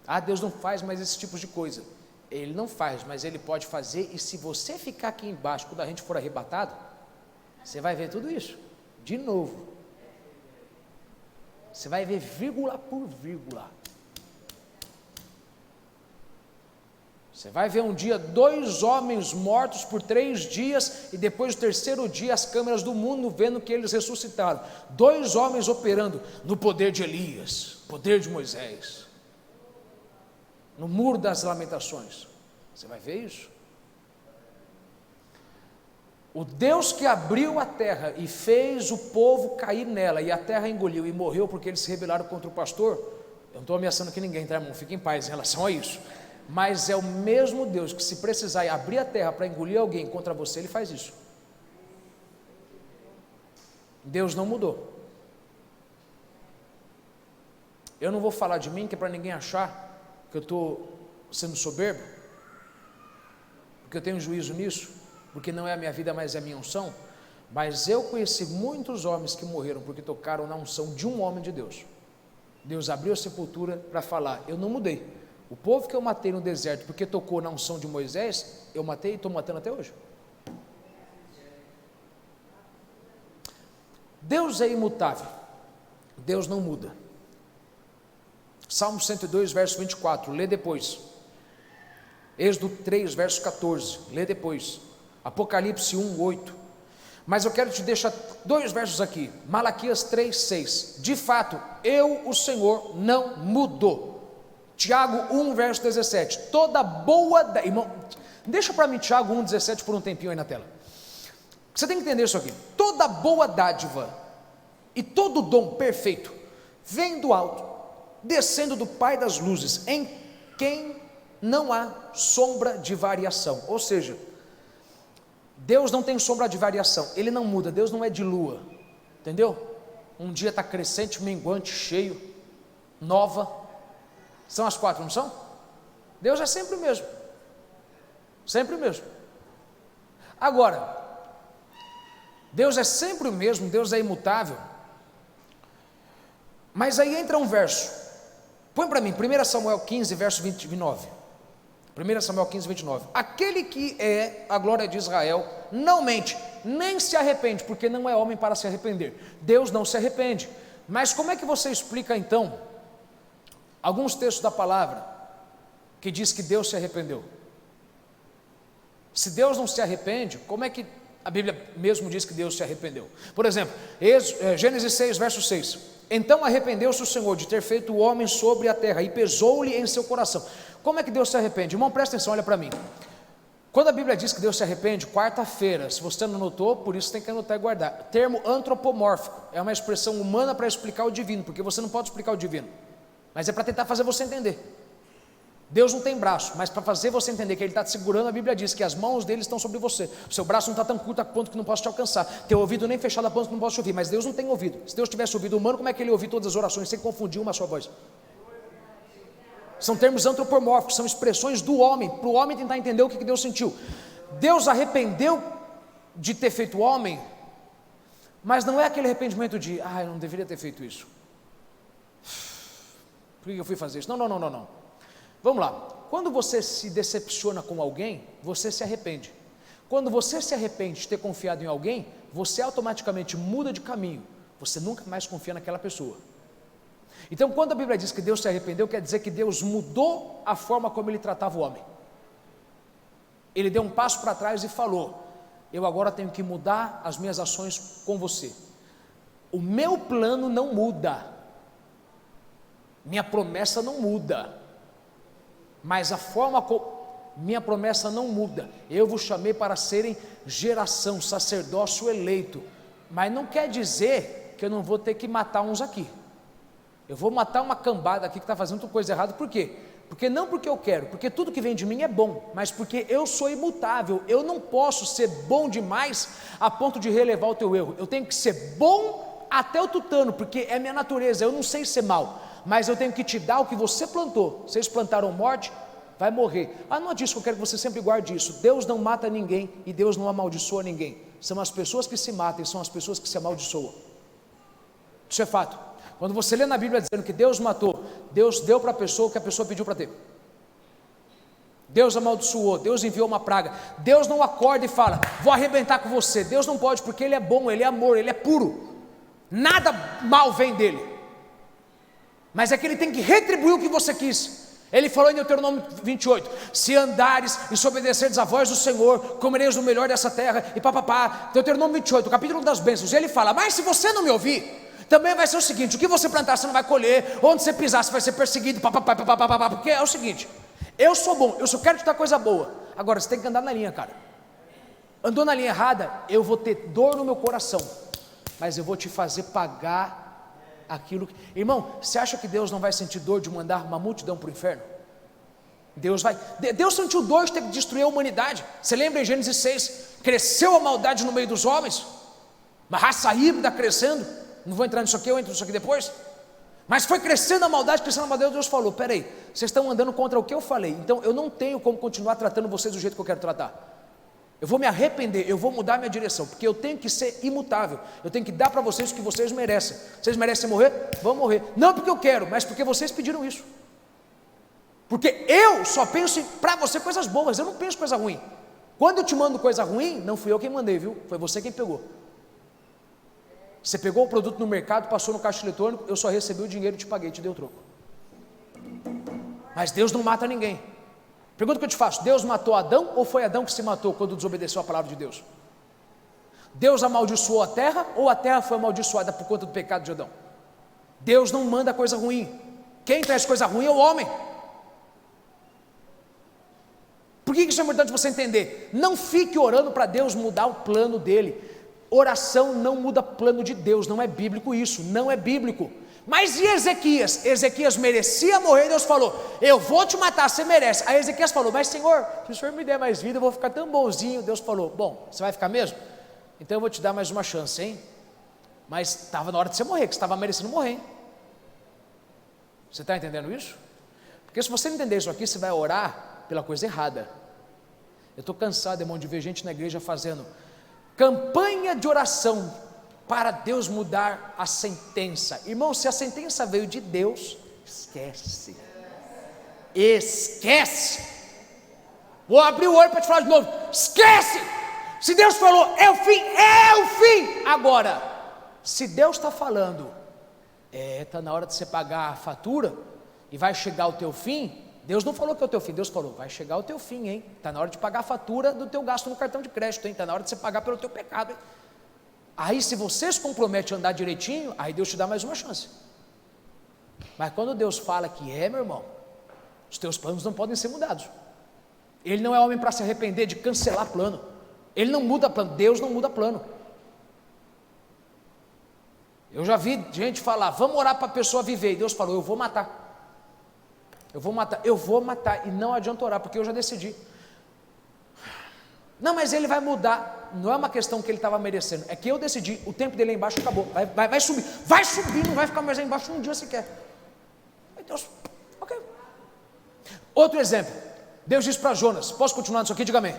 Ah, Deus não faz mais esse tipo de coisa. Ele não faz, mas Ele pode fazer. E se você ficar aqui embaixo, quando a gente for arrebatado, você vai ver tudo isso de novo. Você vai ver vírgula por vírgula. Você vai ver um dia 2 homens mortos por 3 dias, e depois do terceiro dia as câmeras do mundo vendo que eles ressuscitaram. 2 homens operando no poder de Elias, poder de Moisés, no muro das lamentações. Você vai ver isso. O Deus que abriu a terra e fez o povo cair nela, e a terra engoliu e morreu porque eles se rebelaram contra o pastor. Eu não estou ameaçando aqui ninguém, tá, irmão? Fique em paz em relação a isso. Mas é o mesmo Deus que, se precisar abrir a terra para engolir alguém contra você, Ele faz isso. Deus não mudou. Eu não vou falar de mim, que é para ninguém achar que eu estou sendo soberbo, porque eu tenho juízo nisso, porque não é a minha vida, mas é a minha unção. Mas eu conheci muitos homens que morreram porque tocaram na unção de um homem de Deus. Deus abriu a sepultura para falar: eu não mudei. O povo que eu matei no deserto porque tocou na unção de Moisés, eu matei e estou matando até hoje. Deus é imutável. Deus não muda. Salmo 102, verso 24, lê depois. Êxodo 3, verso 14, lê depois. Apocalipse 1, 8. Mas eu quero te deixar 2 versos aqui. Malaquias 3, 6. De fato, eu, o Senhor, não mudou. Tiago 1, verso 17. Toda boa, irmão, Deixa para mim Tiago 1,17 por um tempinho aí na tela. Você tem que entender isso aqui. Toda boa dádiva e todo dom perfeito vem do alto, descendo do Pai das luzes, em quem não há sombra de variação. Ou seja, Deus não tem sombra de variação, Ele não muda, Deus não é de lua, entendeu? Um dia está crescente, minguante, cheio, nova, são as 4, não são? Deus é sempre o mesmo, sempre o mesmo. Agora, Deus é sempre o mesmo, Deus é imutável, mas aí entra um verso, põe para mim, 1 Samuel 15, verso 29, 1 Samuel 15, 29, aquele que é a glória de Israel, não mente, nem se arrepende, porque não é homem para se arrepender. Deus não se arrepende. Mas como é que você explica então alguns textos da palavra que diz que Deus se arrependeu? Se Deus não se arrepende, como é que a Bíblia mesmo diz que Deus se arrependeu? Por exemplo, Gênesis 6, verso 6, então arrependeu-se o Senhor de ter feito o homem sobre a terra, e pesou-lhe em seu coração. Como é que Deus se arrepende? Irmão, presta atenção, olha para mim. Quando a Bíblia diz que Deus se arrepende, quarta-feira, se você não anotou, por isso tem que anotar e guardar, termo antropomórfico, é uma expressão humana para explicar o divino, porque você não pode explicar o divino, mas é para tentar fazer você entender. Deus não tem braço, mas para fazer você entender que Ele está te segurando, a Bíblia diz que as mãos dele estão sobre você, o seu braço não está tão curto a ponto que não posso te alcançar, teu ouvido nem fechado a ponto que não posso te ouvir, mas Deus não tem ouvido. Se Deus tivesse ouvido humano, como é que Ele ouviu todas as orações sem confundir uma só voz? São termos antropomórficos, são expressões do homem, para o homem tentar entender o que Deus sentiu. Deus arrependeu de ter feito o homem, mas não é aquele arrependimento de, eu não deveria ter feito isso, por que eu fui fazer isso? Não. Vamos lá, quando você se decepciona com alguém, você se arrepende. Quando você se arrepende de ter confiado em alguém, você automaticamente muda de caminho, você nunca mais confia naquela pessoa. Então, quando a Bíblia diz que Deus se arrependeu, quer dizer que Deus mudou a forma como Ele tratava o homem. Ele deu um passo para trás e falou, eu agora tenho que mudar as minhas ações com você. O meu plano não muda, minha promessa não muda, mas a forma como minha promessa não muda. Eu vos chamei para serem geração, sacerdócio eleito, mas não quer dizer que eu não vou ter que matar uns aqui. Eu vou matar uma cambada aqui que está fazendo coisa errada. Por quê? Não porque eu quero, porque tudo que vem de mim é bom, mas porque eu sou imutável. Eu não posso ser bom demais a ponto de relevar o teu erro. Eu tenho que ser bom até o tutano, porque é minha natureza. Eu não sei ser mal, mas eu tenho que te dar o que você plantou. Vocês plantaram morte, vai morrer. Não é disso que eu quero que você sempre guarde isso. Deus não mata ninguém e Deus não amaldiçoa ninguém. São as pessoas que se matam e são as pessoas que se amaldiçoam. Isso é fato. Quando você lê na Bíblia dizendo que Deus matou, Deus deu para a pessoa o que a pessoa pediu para ter. Deus amaldiçoou, Deus enviou uma praga. Deus não acorda e fala, vou arrebentar com você. Deus não pode, porque Ele é bom, Ele é amor, Ele é puro. Nada mal vem dEle. Mas é que Ele tem que retribuir o que você quis. Ele falou em Deuteronômio 28, se andares e se obedeceres à voz do Senhor, comereis o melhor dessa terra, e papapá. Deuteronômio 28, o capítulo das bênçãos. E Ele fala, mas se você não me ouvir, também vai ser o seguinte, o que você plantar você não vai colher, onde você pisar você vai ser perseguido, porque é o seguinte, eu sou bom, eu só quero te dar coisa boa, agora você tem que andar na linha, cara. Andou na linha errada, eu vou ter dor no meu coração, mas eu vou te fazer pagar aquilo que... Irmão, você acha que Deus não vai sentir dor de mandar uma multidão para o inferno? Deus sentiu dor de ter que destruir a humanidade. Você lembra em Gênesis 6, cresceu a maldade no meio dos homens, uma raça híbrida crescendo. Não vou entrar nisso aqui, eu entro nisso aqui depois. Mas foi crescendo a maldade, Deus falou, peraí, vocês estão andando contra o que eu falei, então eu não tenho como continuar tratando vocês do jeito que eu quero tratar. Eu vou me arrepender, eu vou mudar minha direção, porque eu tenho que ser imutável, eu tenho que dar para vocês o que vocês merecem. Vocês merecem morrer? Vão morrer, não porque eu quero, mas porque vocês pediram isso. Porque eu só penso para você coisas boas, eu não penso coisa ruim. Quando eu te mando coisa ruim, não fui eu quem mandei, viu? Foi você quem pegou. Você pegou o produto no mercado, passou no caixa eletrônico, eu só recebi o dinheiro, te paguei, te dei o troco. Mas Deus não mata ninguém. Pergunta que eu te faço, Deus matou Adão ou foi Adão que se matou quando desobedeceu a palavra de Deus? Deus amaldiçoou a terra ou a terra foi amaldiçoada por conta do pecado de Adão? Deus não manda coisa ruim. Quem traz coisa ruim é o homem. Por que isso é importante você entender? Não fique orando para Deus mudar o plano dele. Oração não muda plano de Deus, não é bíblico isso, não é bíblico. Mas e Ezequias? Ezequias merecia morrer, Deus falou, eu vou te matar, você merece. Aí Ezequias falou, mas Senhor, se o Senhor me der mais vida, eu vou ficar tão bonzinho. Deus falou, bom, você vai ficar mesmo? Então eu vou te dar mais uma chance, hein? Mas estava na hora de você morrer, que você estava merecendo morrer, hein? Você está entendendo isso? Porque se você não entender isso aqui, você vai orar pela coisa errada. Eu estou cansado, irmão, de ver gente na igreja fazendo campanha de oração para Deus mudar a sentença. Irmão, se a sentença veio de Deus, esquece. Esquece. Vou abrir o olho para te falar de novo. Esquece. Se Deus falou, é o fim, é o fim. Agora, se Deus está falando, está na hora de você pagar a fatura e vai chegar o teu fim. Deus não falou que é o teu fim, Deus falou, vai chegar o teu fim, hein? Está na hora de pagar a fatura do teu gasto no cartão de crédito, hein? Está na hora de você pagar pelo teu pecado, hein? Aí se você se compromete a andar direitinho, aí Deus te dá mais uma chance. Mas quando Deus fala que meu irmão, os teus planos não podem ser mudados. Ele não é homem para se arrepender de cancelar plano. Ele não muda plano, Deus não muda plano. Eu já vi gente falar, vamos orar para a pessoa viver, e Deus falou, eu vou matar. Eu vou matar, e não adianta orar, porque eu já decidi. Não, mas ele vai mudar. Não é uma questão que ele estava merecendo, é que eu decidi, o tempo dele lá embaixo acabou, vai subir, não vai ficar mais lá embaixo um dia sequer. Aí Deus, ok. Outro exemplo, Deus disse para Jonas, posso continuar nisso aqui? Diga amém.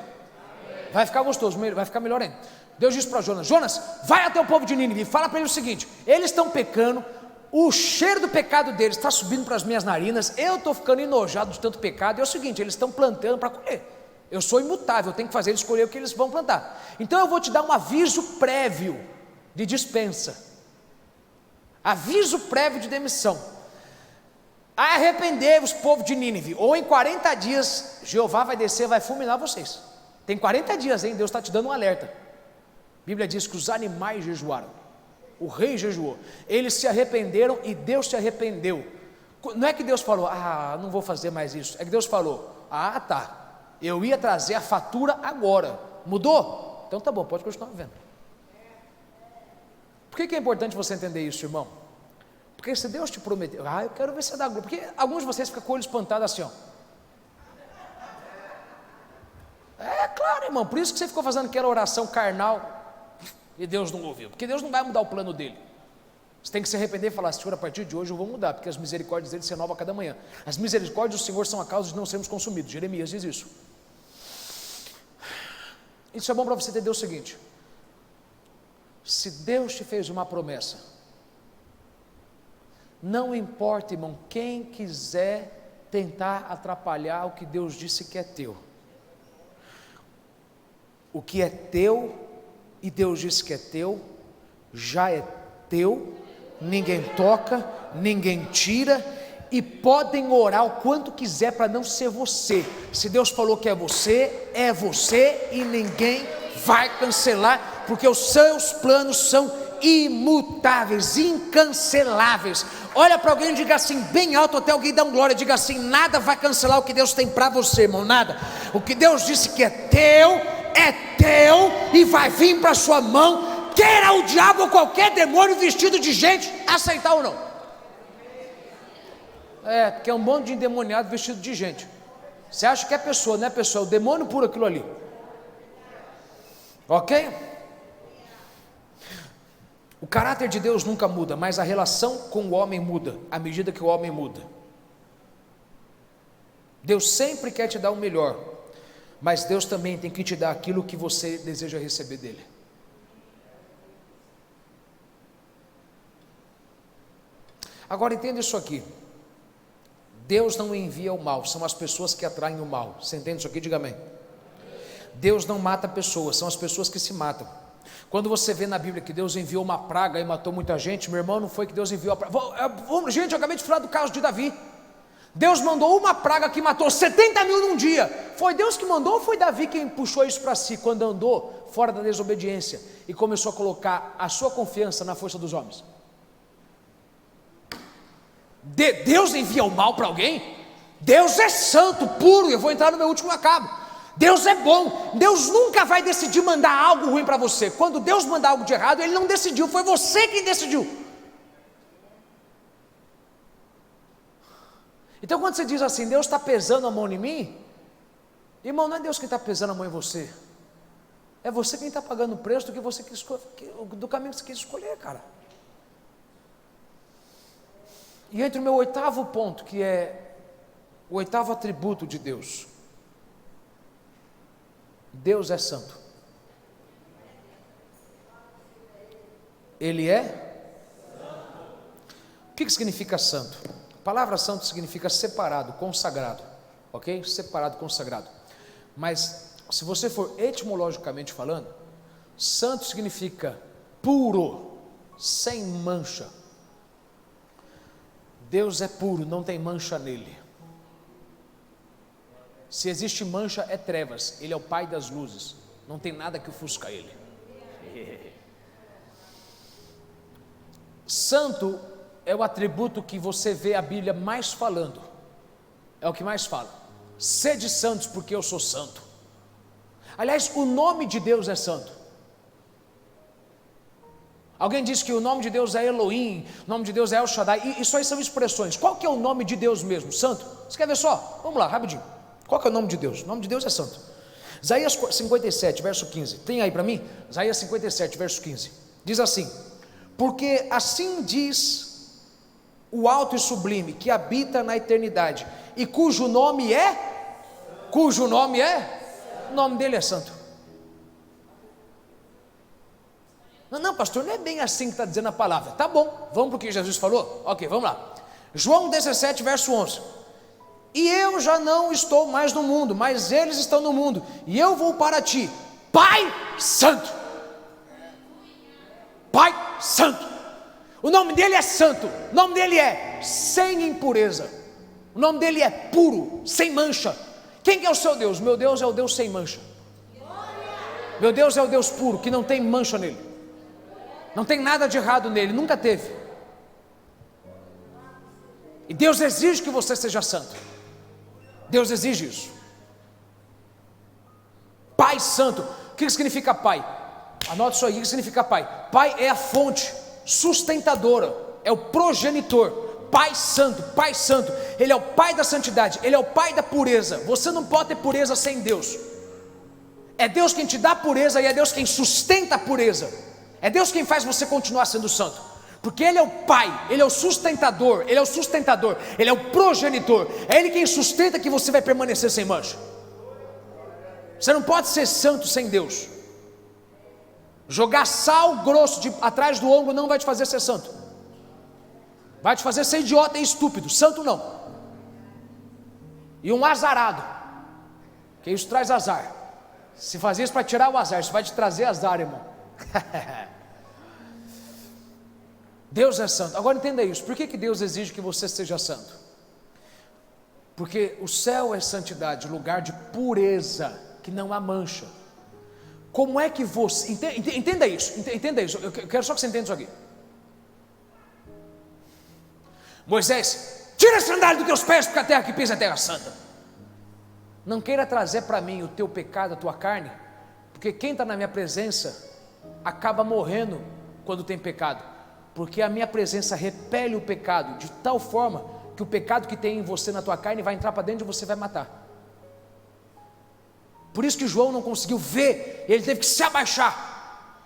Vai ficar gostoso, vai ficar melhor ainda. Deus disse para Jonas, Jonas, vai até o povo de Nínive e fala para ele o seguinte, eles estão pecando, o cheiro do pecado deles está subindo para as minhas narinas, eu estou ficando enojado de tanto pecado, e é o seguinte, eles estão plantando para colher. Eu sou imutável, eu tenho que fazer eles escolher o que eles vão plantar. Então eu vou te dar um aviso prévio de dispensa, aviso prévio de demissão. Arrependei-vos, povo de Nínive, ou em 40 dias Jeová vai descer, vai fulminar vocês. Tem 40 dias, hein? Deus está te dando um alerta. A Bíblia diz que os animais jejuaram, o rei jejuou, eles se arrependeram e Deus se arrependeu. Não é que Deus falou, não vou fazer mais isso, é que Deus falou, tá, eu ia trazer a fatura agora, mudou? Então tá bom, pode continuar vendo. Por que é importante você entender isso, irmão? Porque se Deus te prometeu, eu quero ver se dá glória, porque alguns de vocês ficam com o olho espantado assim, ó. É claro, irmão, por isso que você ficou fazendo aquela oração carnal, e Deus não ouviu, porque Deus não vai mudar o plano dele. Você tem que se arrepender e falar, Senhor, a partir de hoje eu vou mudar, porque as misericórdias dele se renovam a cada manhã. As misericórdias do Senhor são a causa de não sermos consumidos. Jeremias diz isso. Isso é bom para você entender o seguinte: se Deus te fez uma promessa, não importa, irmão, quem quiser tentar atrapalhar o que Deus disse que é teu. O que é teu, e Deus disse que é teu, já é teu, ninguém toca, ninguém tira, e podem orar o quanto quiser para não ser você. Se Deus falou que é você, e ninguém vai cancelar, porque os seus planos são imutáveis, incanceláveis. Olha para alguém e diga assim, bem alto, até alguém dá um glória, diga assim, nada vai cancelar o que Deus tem para você, irmão, nada. O que Deus disse que é teu e vai vir para sua mão, queira o diabo ou qualquer demônio vestido de gente aceitar ou não. Porque é um monte de endemoniado vestido de gente. Você acha que é pessoa, não é pessoa, é o demônio puro aquilo ali. Ok? O caráter de Deus nunca muda, mas a relação com o homem muda, à medida que o homem muda. Deus sempre quer te dar o melhor, mas Deus também tem que te dar aquilo que você deseja receber dele. Agora entenda isso aqui, Deus não envia o mal, são as pessoas que atraem o mal. Você entende isso aqui? Diga amém. Deus não mata pessoas, são as pessoas que se matam. Quando você vê na Bíblia que Deus enviou uma praga e matou muita gente, meu irmão, não foi que Deus enviou a praga. Gente, eu acabei de falar do caso de Davi. Deus mandou uma praga que matou 70 mil num dia. Foi Deus que mandou ou foi Davi quem puxou isso para si, quando andou fora da desobediência e começou a colocar a sua confiança na força dos homens? Deus envia o mal para alguém? Deus é santo, puro, eu vou entrar no meu último acabo. Deus é bom, Deus nunca vai decidir mandar algo ruim para você. Quando Deus mandar algo de errado, Ele não decidiu, foi você quem decidiu. Então quando você diz assim, Deus está pesando a mão em mim, irmão, não é Deus quem está pesando a mão em você, é você quem está pagando o preço do que você quis, do caminho que você quis escolher, cara. E entre o meu oitavo ponto, que é o oitavo atributo de Deus, Deus é santo. Ele é? O que significa santo? A palavra santo significa separado, consagrado, ok? Separado, consagrado. Mas se você for etimologicamente falando, santo significa puro, sem mancha. Deus é puro, não tem mancha nele. Se existe mancha, é trevas. Ele é o Pai das luzes, não tem nada que ofusca ele. Santo é o atributo que você vê a Bíblia mais falando, é o que mais fala. Sede santos porque eu sou santo. Aliás, o nome de Deus é santo. Alguém disse que o nome de Deus é Elohim, o nome de Deus é El Shaddai, e isso aí são expressões. Qual que é o nome de Deus mesmo? Santo. Você quer ver só? Vamos lá, rapidinho. Qual que é o nome de Deus? O nome de Deus é santo. Isaías 57, verso 15. Tem aí para mim? Isaías 57, verso 15. Diz assim: porque assim diz o alto e sublime, que habita na eternidade, e cujo nome é? Cujo nome é? O nome dele é santo. Não, pastor, não é bem assim que está dizendo a palavra. Tá bom, vamos para o que Jesus falou? Ok, vamos lá. João 17, verso 11. E eu já não estou mais no mundo, mas eles estão no mundo, e eu vou para ti, Pai Santo. Pai Santo. O nome dele é santo, o nome dele é sem impureza, o nome dele é puro, sem mancha. Quem que é o seu Deus? Meu Deus é o Deus sem mancha. Meu Deus é o Deus puro, que não tem mancha nele, não tem nada de errado nele, nunca teve. E Deus exige que você seja santo. Deus exige isso. Pai Santo. O que significa Pai? Anote isso aí. O que significa Pai? Pai é a fonte sustentadora, é o progenitor. Pai Santo, Pai Santo. Ele é o Pai da santidade, Ele é o Pai da pureza. Você não pode ter pureza sem Deus. É Deus quem te dá pureza e é Deus quem sustenta a pureza. É Deus quem faz você continuar sendo santo. Porque Ele é o Pai, Ele é o sustentador, Ele é o sustentador, Ele é o progenitor, é Ele quem sustenta que você vai permanecer sem mancha. Você não pode ser santo sem Deus. Jogar sal grosso atrás do ombro não vai te fazer ser santo, vai te fazer ser idiota e estúpido. Santo não. E um azarado, que isso traz azar. Se fazer isso para tirar o azar, isso vai te trazer azar, irmão. Deus é santo. Agora entenda isso. Por que Deus exige que você seja santo? Porque o céu é santidade, lugar de pureza, que não há mancha. Como é que você... Entenda isso, entenda isso. Eu quero só que você entenda isso aqui. Moisés, tira a sandália dos teus pés, porque a terra que pisa é terra santa. Não queira trazer para mim o teu pecado, a tua carne, porque quem está na minha presença acaba morrendo quando tem pecado. Porque a minha presença repele o pecado de tal forma que o pecado que tem em você, na tua carne, vai entrar para dentro e você vai matar. Por isso que João não conseguiu ver, ele teve que se abaixar,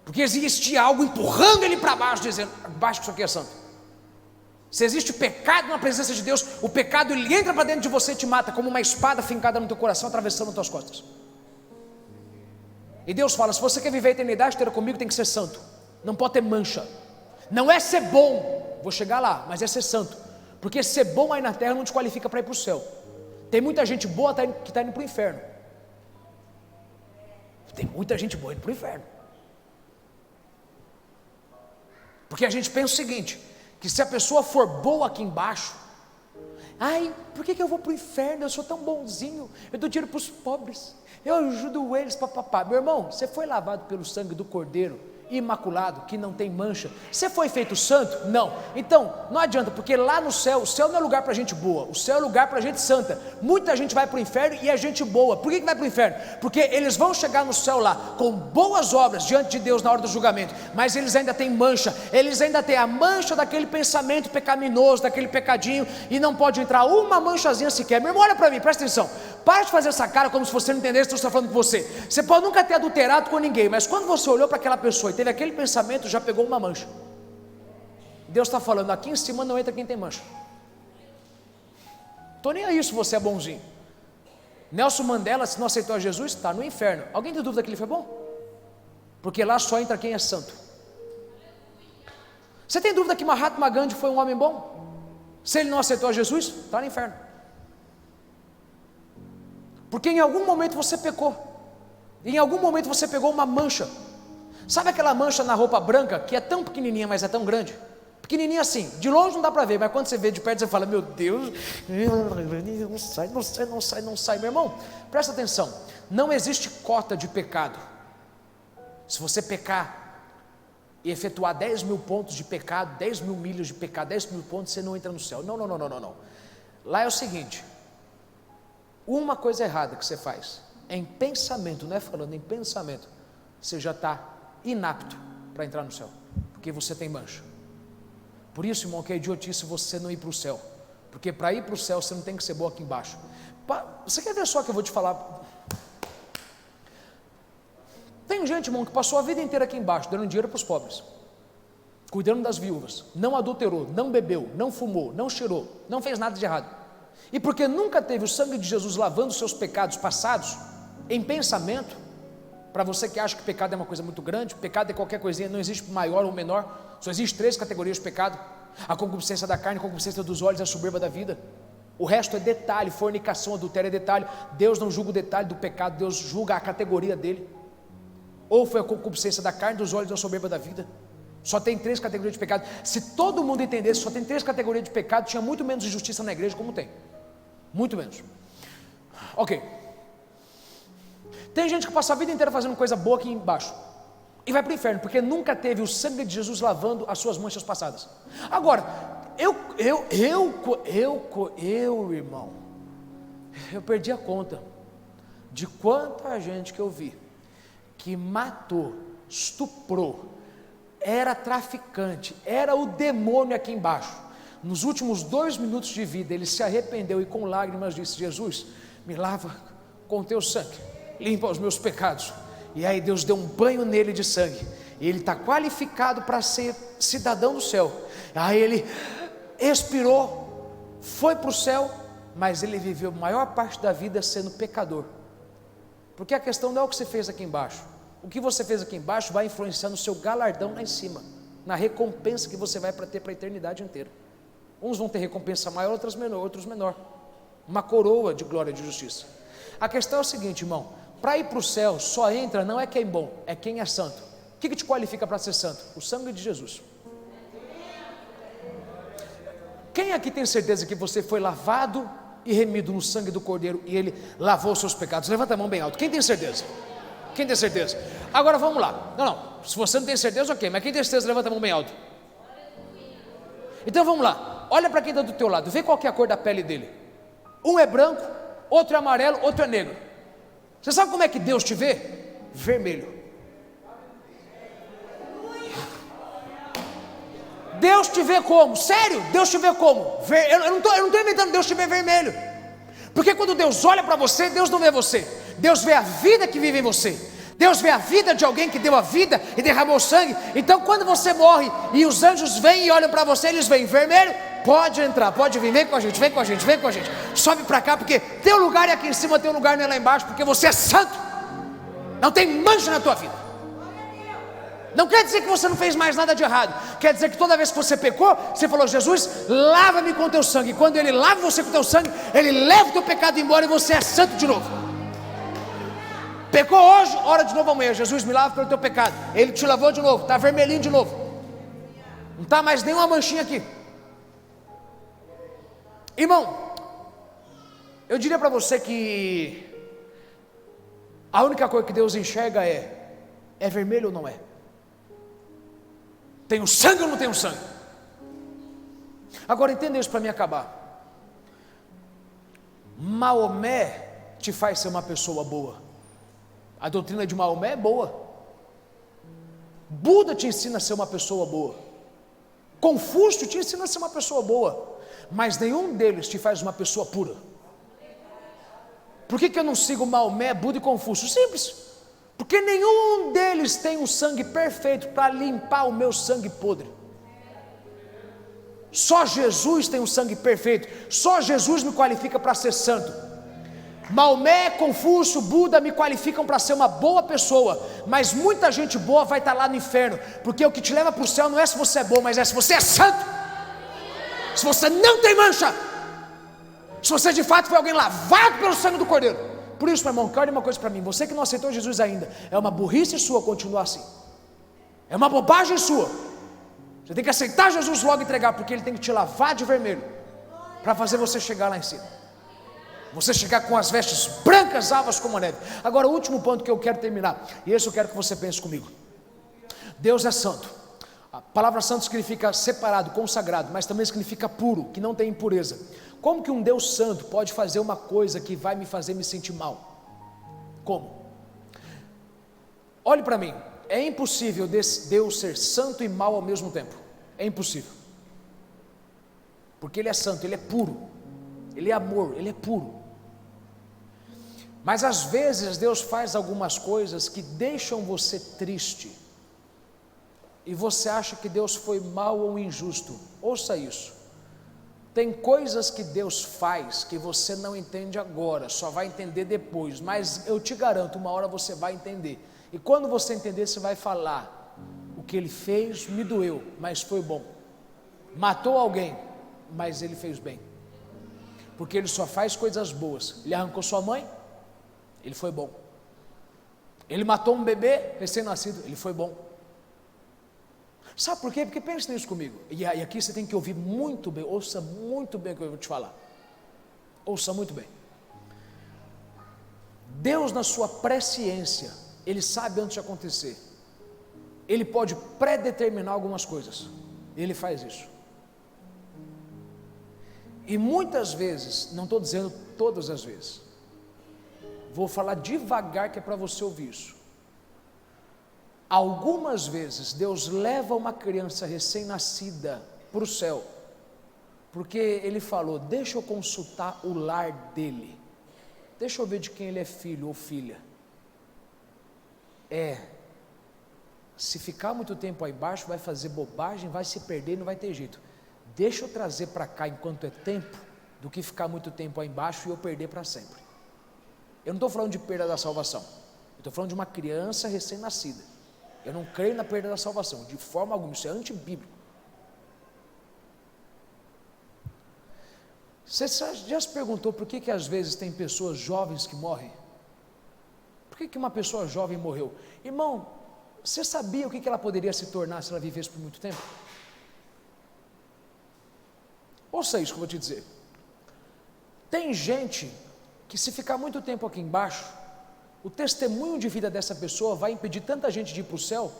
porque existia algo empurrando ele para baixo, dizendo: baixo que isso aqui é santo. Se existe pecado na presença de Deus, o pecado ele entra para dentro de você e te mata, como uma espada fincada no teu coração, atravessando as tuas costas. E Deus fala: se você quer viver a eternidade inteira comigo, tem que ser santo. Não pode ter mancha. Não é ser bom, vou chegar lá, mas é ser santo. Porque ser bom aí na terra não te qualifica para ir para o céu. Tem muita gente boa que está indo para o inferno. Tem muita gente boa indo para o inferno. Porque a gente pensa o seguinte, que se a pessoa for boa aqui embaixo, ai, por que eu vou para o inferno? Eu sou tão bonzinho, eu dou dinheiro para os pobres, eu ajudo eles, papapá. Meu irmão, você foi lavado pelo sangue do Cordeiro, imaculado, que não tem mancha. Você foi feito santo? Não. Então, não adianta, porque lá no céu, o céu não é lugar para gente boa, o céu é lugar para gente santa. Muita gente vai para o inferno e é gente boa. Por que vai para o inferno? Porque eles vão chegar no céu lá, com boas obras diante de Deus na hora do julgamento, mas eles ainda têm mancha, eles ainda têm a mancha daquele pensamento pecaminoso, daquele pecadinho, e não pode entrar uma manchazinha sequer. Meu irmão, olha para mim, presta atenção. Para de fazer essa cara como se você não entendesse que eu estou falando com você. Você pode nunca ter adulterado com ninguém, mas quando você olhou para aquela pessoa e teve aquele pensamento, já pegou uma mancha. Deus está falando, aqui em cima não entra quem tem mancha. Estou nem aí se você é bonzinho. Nelson Mandela, se não aceitou a Jesus, está no inferno. Alguém tem dúvida que ele foi bom? Porque lá só entra quem é santo. Você tem dúvida que Mahatma Gandhi foi um homem bom? Se ele não aceitou a Jesus, está no inferno. Porque em algum momento você pecou, em algum momento você pegou uma mancha. Sabe aquela mancha na roupa branca, que é tão pequenininha, mas é tão grande? Pequenininha assim, de longe não dá para ver, mas quando você vê de perto você fala, meu Deus, não sai, meu irmão, presta atenção, não existe cota de pecado. Se você pecar e efetuar 10 mil pontos de pecado, 10 mil milhas de pecado, 10 mil pontos, você não entra no céu. Não. Lá é o seguinte, uma coisa errada que você faz, em pensamento, não é falando, em pensamento, você já está inapto para entrar no céu, porque você tem mancha. Por isso, irmão, que é idiotice você não ir para o céu, porque para ir para o céu você não tem que ser bom aqui embaixo. Você quer ver só que eu vou te falar? Tem gente, irmão, que passou a vida inteira aqui embaixo, dando dinheiro para os pobres, cuidando das viúvas, não adulterou, não bebeu, não fumou, não cheirou, não fez nada de errado. E porque nunca teve o sangue de Jesus lavando os seus pecados passados, em pensamento, para você que acha que pecado é uma coisa muito grande, pecado é qualquer coisinha, não existe maior ou menor, só existe 3 categorias de pecado: a concupiscência da carne, a concupiscência dos olhos e a soberba da vida. O resto é detalhe, fornicação, adultério é detalhe. Deus não julga o detalhe do pecado, Deus julga a categoria dele. Ou foi a concupiscência da carne, dos olhos e a soberba da vida. Só tem 3 categorias de pecado. Se todo mundo entendesse, só tem 3 categorias de pecado, tinha muito menos injustiça na igreja como tem. Muito menos. Ok. Tem gente que passa a vida inteira fazendo coisa boa aqui embaixo e vai para o inferno, porque nunca teve o sangue de Jesus lavando as suas manchas passadas. Agora, irmão, eu perdi a conta de quanta gente que eu vi que matou, estuprou, era traficante, era o demônio aqui embaixo. Nos últimos 2 minutos de vida, ele se arrependeu e com lágrimas disse: Jesus, me lava com teu sangue, limpa os meus pecados. E aí Deus deu um banho nele de sangue, e ele está qualificado para ser cidadão do céu. Aí ele expirou, foi para o céu, mas ele viveu a maior parte da vida sendo pecador. Porque a questão não é o que você fez aqui embaixo. O que você fez aqui embaixo vai influenciar no seu galardão lá em cima, na recompensa que você vai ter para a eternidade inteira. Uns vão ter recompensa maior, outros menor. Uma coroa de glória e de justiça. A questão é o seguinte, irmão: para ir para o céu só entra, não é quem é bom, é quem é santo. O que te qualifica para ser santo? O sangue de Jesus. Quem aqui tem certeza que você foi lavado e remido no sangue do Cordeiro e ele lavou os seus pecados? Levanta a mão bem alto. Quem tem certeza? Quem tem certeza? Agora vamos lá. Não, se você não tem certeza, ok, mas quem tem certeza, levanta a mão bem alto. Então vamos lá. Olha para quem está do teu lado, vê qual que é a cor da pele dele. Um é branco, outro é amarelo, outro é negro. Você sabe como é que Deus te vê? Vermelho. Deus te vê como? Sério? Deus te vê como? Eu não estou inventando, Deus te vê vermelho. Porque quando Deus olha para você, Deus não vê você, Deus vê a vida que vive em você. Deus vê a vida de alguém que deu a vida e derramou sangue. Então quando você morre e os anjos vêm e olham para você, eles veem vermelho. Pode entrar, pode vir, vem com a gente, vem com a gente, vem com a gente. Sobe para cá, porque teu lugar é aqui em cima, teu lugar não é lá embaixo, porque você é santo. Não tem mancha na tua vida. Não quer dizer que você não fez mais nada de errado. Quer dizer que toda vez que você pecou, você falou: Jesus, lava-me com teu sangue. E quando ele lava você com teu sangue, ele leva o teu pecado embora e você é santo de novo. Pecou hoje, ora de novo amanhã: Jesus, me lava pelo teu pecado. Ele te lavou de novo, está vermelhinho de novo. Não está mais nenhuma manchinha aqui. Irmão, eu diria para você que a única coisa que Deus enxerga é vermelho ou não é? Tenho sangue ou não tenho sangue? Agora entenda isso para mim acabar. Maomé te faz ser uma pessoa boa. A doutrina de Maomé é boa. Buda te ensina a ser uma pessoa boa. Confúcio te ensina a ser uma pessoa boa. Mas nenhum deles te faz uma pessoa pura. Por que eu não sigo Maomé, Buda e Confúcio? Simples. Porque nenhum deles tem um sangue perfeito para limpar o meu sangue podre. Só Jesus tem um sangue perfeito. Só Jesus me qualifica para ser santo. Maomé, Confúcio, Buda me qualificam para ser uma boa pessoa. Mas muita gente boa vai estar lá no inferno. Porque o que te leva para o céu não é se você é bom, mas é se você é santo. Se você não tem mancha. Se você de fato foi alguém lavado pelo sangue do Cordeiro. Por isso, meu irmão, quero uma coisa para mim. Você que não aceitou Jesus ainda, é uma burrice sua continuar assim. É uma bobagem sua. Você tem que aceitar Jesus logo e entregar, porque Ele tem que te lavar de vermelho, para fazer você chegar lá em cima. Você chegar com as vestes brancas, alvas como a neve. Agora, o último ponto que eu quero terminar, e esse eu quero que você pense comigo. Deus é santo. A palavra santo significa separado, consagrado, mas também significa puro, que não tem impureza. Como que um Deus santo pode fazer uma coisa que vai me fazer me sentir mal? Como? Olhe para mim, é impossível Deus ser santo e mal ao mesmo tempo. É impossível. Porque Ele é santo, Ele é puro. Ele é amor, Ele é puro. Mas às vezes Deus faz algumas coisas que deixam você triste. E você acha que Deus foi mal ou injusto. Ouça isso. Tem coisas que Deus faz que você não entende agora, só vai entender depois. Mas eu te garanto, uma hora você vai entender. E quando você entender, você vai falar: o que Ele fez me doeu, mas foi bom. Matou alguém, mas Ele fez bem. Porque Ele só faz coisas boas. Ele arrancou sua mãe, Ele foi bom. Ele matou um bebê recém-nascido, Ele foi bom. Sabe por quê? Porque pense nisso comigo. E aqui você tem que ouvir muito bem. Ouça muito bem o que eu vou te falar. Ouça muito bem. Deus, na sua presciência, Ele sabe antes de acontecer. Ele pode predeterminar algumas coisas. Ele faz isso. E muitas vezes, não estou dizendo todas as vezes, vou falar devagar que é para você ouvir isso. Algumas vezes Deus leva uma criança recém-nascida para o céu, porque Ele falou: deixa eu consultar o lar dele, deixa eu ver de quem ele é filho ou filha. Se ficar muito tempo aí embaixo vai fazer bobagem, vai se perder, não vai ter jeito. Deixa eu trazer para cá enquanto é tempo, do que ficar muito tempo aí embaixo e eu perder para sempre. Eu não estou falando de perda da salvação, eu estou falando de uma criança recém-nascida. Eu não creio na perda da salvação, de forma alguma, isso é antibíblico. Você já se perguntou por que às vezes tem pessoas jovens que morrem? Por que uma pessoa jovem morreu? Irmão, você sabia o que ela poderia se tornar se ela vivesse por muito tempo? Ouça isso que eu vou te dizer. Tem gente que, se ficar muito tempo aqui embaixo, o testemunho de vida dessa pessoa vai impedir tanta gente de ir para o céu,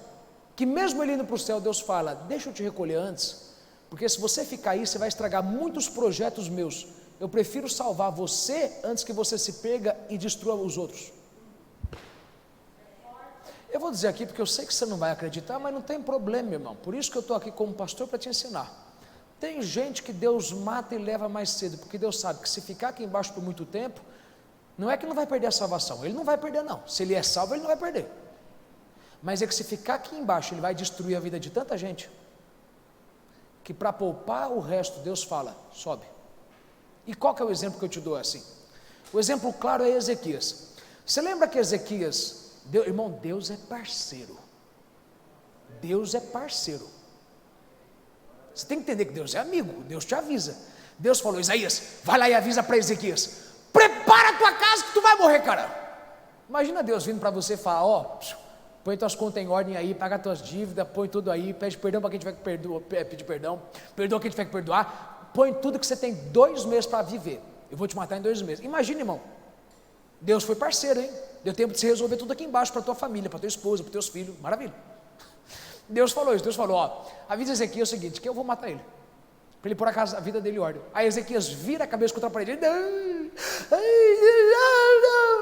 que mesmo ele indo para o céu, Deus fala: deixa eu te recolher antes, porque se você ficar aí, você vai estragar muitos projetos meus. Eu prefiro salvar você antes que você se perca e destrua os outros. Eu vou dizer aqui porque eu sei que você não vai acreditar, mas não tem problema, meu irmão. Por isso que eu estou aqui como pastor, para te ensinar. Tem gente que Deus mata e leva mais cedo, porque Deus sabe que se ficar aqui embaixo por muito tempo, não é que não vai perder a salvação, ele não vai perder não. Se ele é salvo, ele não vai perder. Mas é que se ficar aqui embaixo, ele vai destruir a vida de tanta gente, que para poupar o resto, Deus fala: sobe. E qual que é o exemplo que eu te dou assim? O exemplo claro é Ezequias. Você lembra que Ezequias, irmão, Deus é parceiro. Deus é parceiro. Você tem que entender que Deus é amigo, Deus te avisa. Deus falou: Isaías, vai lá e avisa para Ezequias: prepara a tua casa que tu vai morrer, cara. Imagina Deus vindo para você e falar: ó, põe tuas contas em ordem aí, paga tuas dívidas, põe tudo aí, pede perdão para quem tiver que pedir perdão, perdoa quem tiver que perdoar, põe tudo que você tem 2 meses para viver, eu vou te matar em 2 meses. Imagina, irmão, Deus foi parceiro, hein? Deu tempo de você resolver tudo aqui embaixo, para tua família, para tua esposa, para teus filhos, maravilha. Deus falou isso, Deus falou, ó, avisa Ezequias o seguinte, que eu vou matar ele, para ele pôr a vida dele em ordem. Aí Ezequias vira a cabeça contra a parede, não,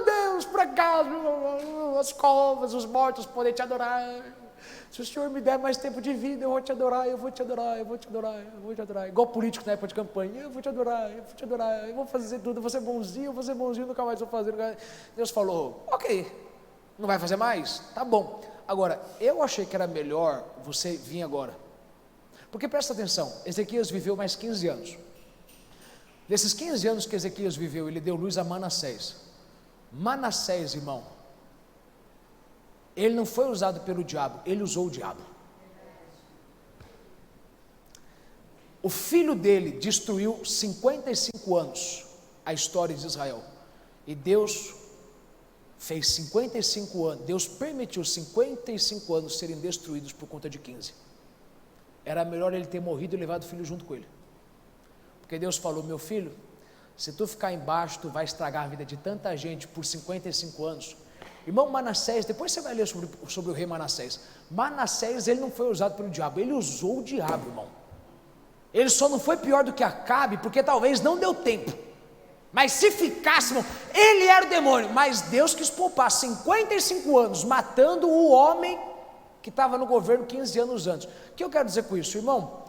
Deus, por acaso, as covas, os mortos podem te adorar, se o Senhor me der mais tempo de vida, eu vou te adorar, eu vou te adorar, eu vou te adorar, eu vou te adorar, igual político na época de campanha, eu vou te adorar, eu vou te adorar, eu vou fazer tudo, eu vou ser bonzinho, nunca mais vou fazer. Deus falou, ok, não vai fazer mais? Tá bom. Agora, eu achei que era melhor você vir agora, porque presta atenção, Ezequias viveu mais 15 anos, nesses 15 anos que Ezequias viveu, ele deu luz a Manassés. Manassés, irmão, ele não foi usado pelo diabo, ele usou o diabo. O filho dele destruiu 55 anos a história de Israel, e Deus fez 55 anos, Deus permitiu 55 anos serem destruídos por conta de 15. Era melhor ele ter morrido e levado o filho junto com ele, porque Deus falou, meu filho, se tu ficar embaixo, tu vai estragar a vida de tanta gente por 55 anos. Irmão, Manassés, depois você vai ler sobre o rei Manassés. Manassés, ele não foi usado pelo diabo, ele usou o diabo, irmão. Ele só não foi pior do que Acabe, porque talvez não deu tempo, mas se ficasse, irmão, ele era o demônio, mas Deus quis poupar 55 anos, matando o homem que estava no governo 15 anos antes. O que eu quero dizer com isso, irmão?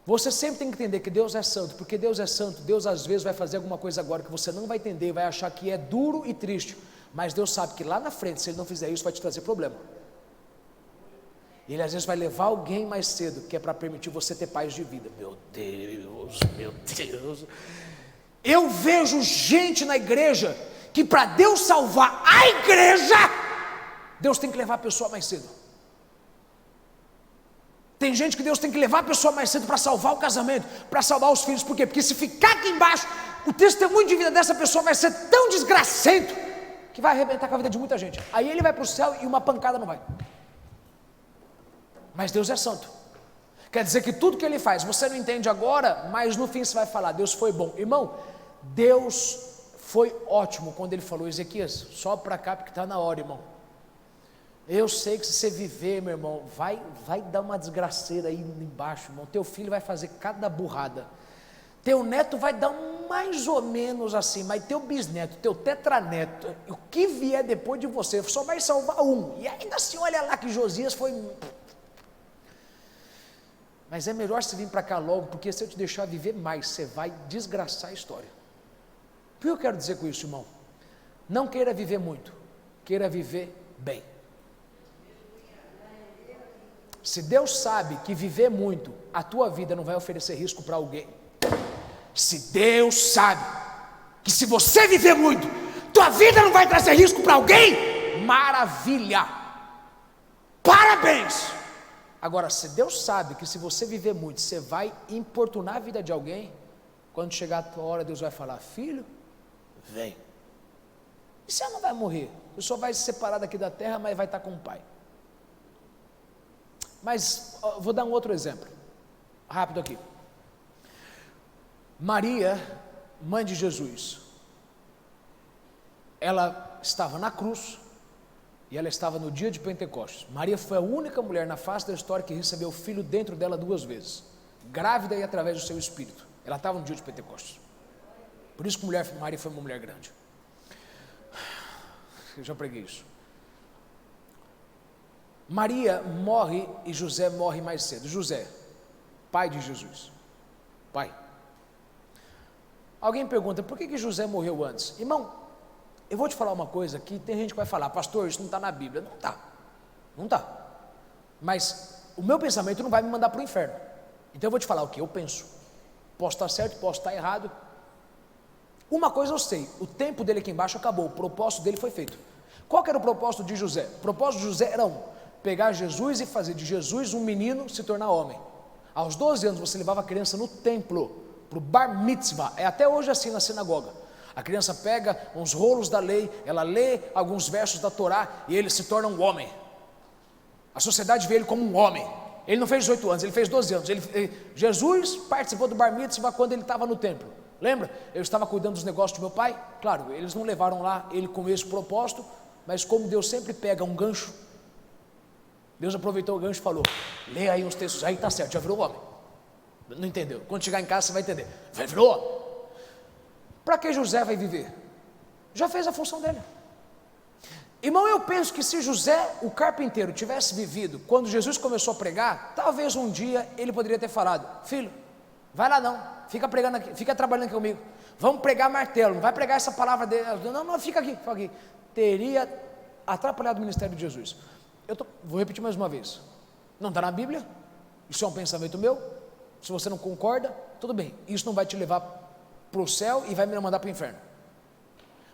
Você sempre tem que entender que Deus é santo, porque Deus é santo, Deus às vezes vai fazer alguma coisa agora que você não vai entender, vai achar que é duro e triste, mas Deus sabe que lá na frente, se Ele não fizer isso, vai te trazer problema. Ele às vezes vai levar alguém mais cedo, que é para permitir você ter paz de vida. Meu Deus, meu Deus. Eu vejo gente na igreja, que para Deus salvar a igreja, Deus tem que levar a pessoa mais cedo. Tem gente que Deus tem que levar a pessoa mais cedo para salvar o casamento, para salvar os filhos. Por quê? Porque se ficar aqui embaixo, o testemunho de vida dessa pessoa vai ser tão desgracento, que vai arrebentar com a vida de muita gente. Aí ele vai para o céu e uma pancada não vai. Mas Deus é santo. Quer dizer que tudo que Ele faz, você não entende agora, mas no fim você vai falar, Deus foi bom. Irmão, Deus foi ótimo quando Ele falou, Ezequias, sobe para cá porque está na hora, irmão. Eu sei que se você viver, meu irmão, vai dar uma desgraceira aí embaixo, irmão. Teu filho vai fazer cada burrada. Teu neto vai dar mais ou menos assim, mas teu bisneto, teu tetraneto, o que vier depois de você, só vai salvar um. E ainda assim, olha lá que Josias foi... Mas é melhor você vir para cá logo, porque se eu te deixar viver mais, você vai desgraçar a história. O que eu quero dizer com isso, irmão? Não queira viver muito, queira viver bem. Se Deus sabe que viver muito, a tua vida não vai oferecer risco para alguém. Se Deus sabe que se você viver muito, tua vida não vai trazer risco para alguém, maravilha, parabéns. Agora, se Deus sabe que se você viver muito, você vai importunar a vida de alguém, quando chegar a tua hora, Deus vai falar, filho, vem. E você não vai morrer, você só vai se separar daqui da terra, mas vai estar com o Pai. Mas, vou dar um outro exemplo, rápido aqui. Maria, mãe de Jesus, ela estava na cruz, e ela estava no dia de Pentecostes. Maria foi a única mulher na face da história que recebeu o filho dentro dela 2 vezes, grávida e através do seu espírito. Ela estava no dia de Pentecostes. Por isso que Maria foi uma mulher grande. Eu já preguei isso. Maria morre e José morre mais cedo. José, pai de Jesus, pai. Alguém pergunta, por que José morreu antes? Irmão, eu vou te falar uma coisa que tem gente que vai falar, pastor, isso não está na Bíblia. Não está. Mas o meu pensamento não vai me mandar para o inferno. Então eu vou te falar o que eu penso. Posso estar certo, posso estar errado. Uma coisa eu sei, o tempo dele aqui embaixo acabou, o propósito dele foi feito. Qual que era o propósito de José? O propósito de José era pegar Jesus e fazer de Jesus um menino se tornar homem. Aos 12 anos você levava a criança no templo, para o bar mitzvah, é até hoje assim na sinagoga. A criança pega uns rolos da lei, ela lê alguns versos da Torá e ele se torna um homem. A sociedade vê ele como um homem. Ele não fez 18 anos, ele fez 12 anos. Jesus participou do bar mitzvah quando ele estava no templo. Lembra? Eu estava cuidando dos negócios do meu pai. Claro, eles não levaram lá ele com esse propósito, mas como Deus sempre pega um gancho, Deus aproveitou o gancho e falou: lê aí uns textos, aí está certo, já virou homem. Não entendeu? Quando chegar em casa você vai entender. Virou homem. Para que José vai viver? Já fez a função dele. Irmão, eu penso que se José, o carpinteiro, tivesse vivido quando Jesus começou a pregar, talvez um dia ele poderia ter falado: filho, vai lá não, fica pregando aqui, fica trabalhando aqui comigo, vamos pregar martelo, não vai pregar essa palavra dele, não, fica aqui. Teria atrapalhado o ministério de Jesus. Vou repetir mais uma vez, não está na Bíblia, isso é um pensamento meu, se você não concorda, tudo bem, isso não vai te levar para o céu e vai me mandar para o inferno,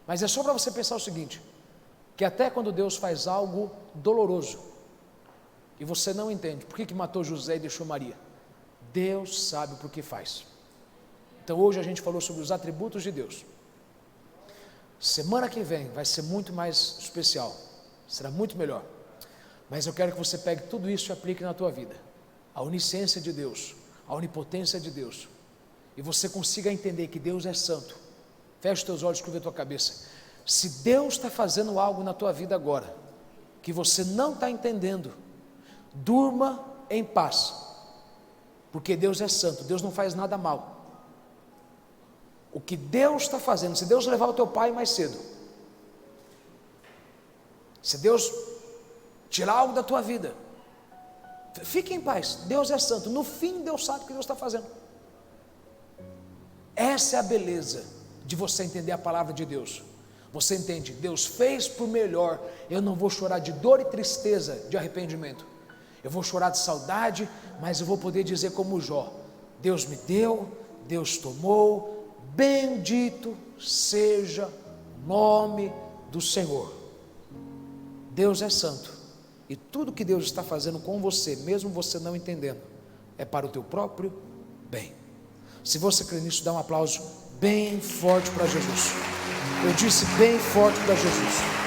mas é só para você pensar o seguinte, que até quando Deus faz algo doloroso, e você não entende, por que matou José e deixou Maria? Deus sabe por que faz. Então hoje a gente falou sobre os atributos de Deus. Semana que vem vai ser muito mais especial, será muito melhor, mas eu quero que você pegue tudo isso e aplique na tua vida, a onisciência de Deus, a onipotência de Deus, e você consiga entender que Deus é santo. Feche os teus olhos, curva a tua cabeça. Se Deus está fazendo algo na tua vida agora, que você não está entendendo, durma em paz, porque Deus é santo, Deus não faz nada mal. O que Deus está fazendo, se Deus levar o teu pai mais cedo, se Deus tirar algo da tua vida, fique em paz, Deus é santo, no fim Deus sabe o que Deus está fazendo. Essa é a beleza de você entender a palavra de Deus. Você entende, Deus fez por melhor, eu não vou chorar de dor e tristeza de arrependimento, eu vou chorar de saudade, mas eu vou poder dizer como Jó: Deus me deu, Deus tomou, bendito seja o nome do Senhor. Deus é santo, e tudo que Deus está fazendo com você, mesmo você não entendendo, é para o teu próprio bem. Se você crê nisso, dá um aplauso bem forte para Jesus. Eu disse bem forte para Jesus.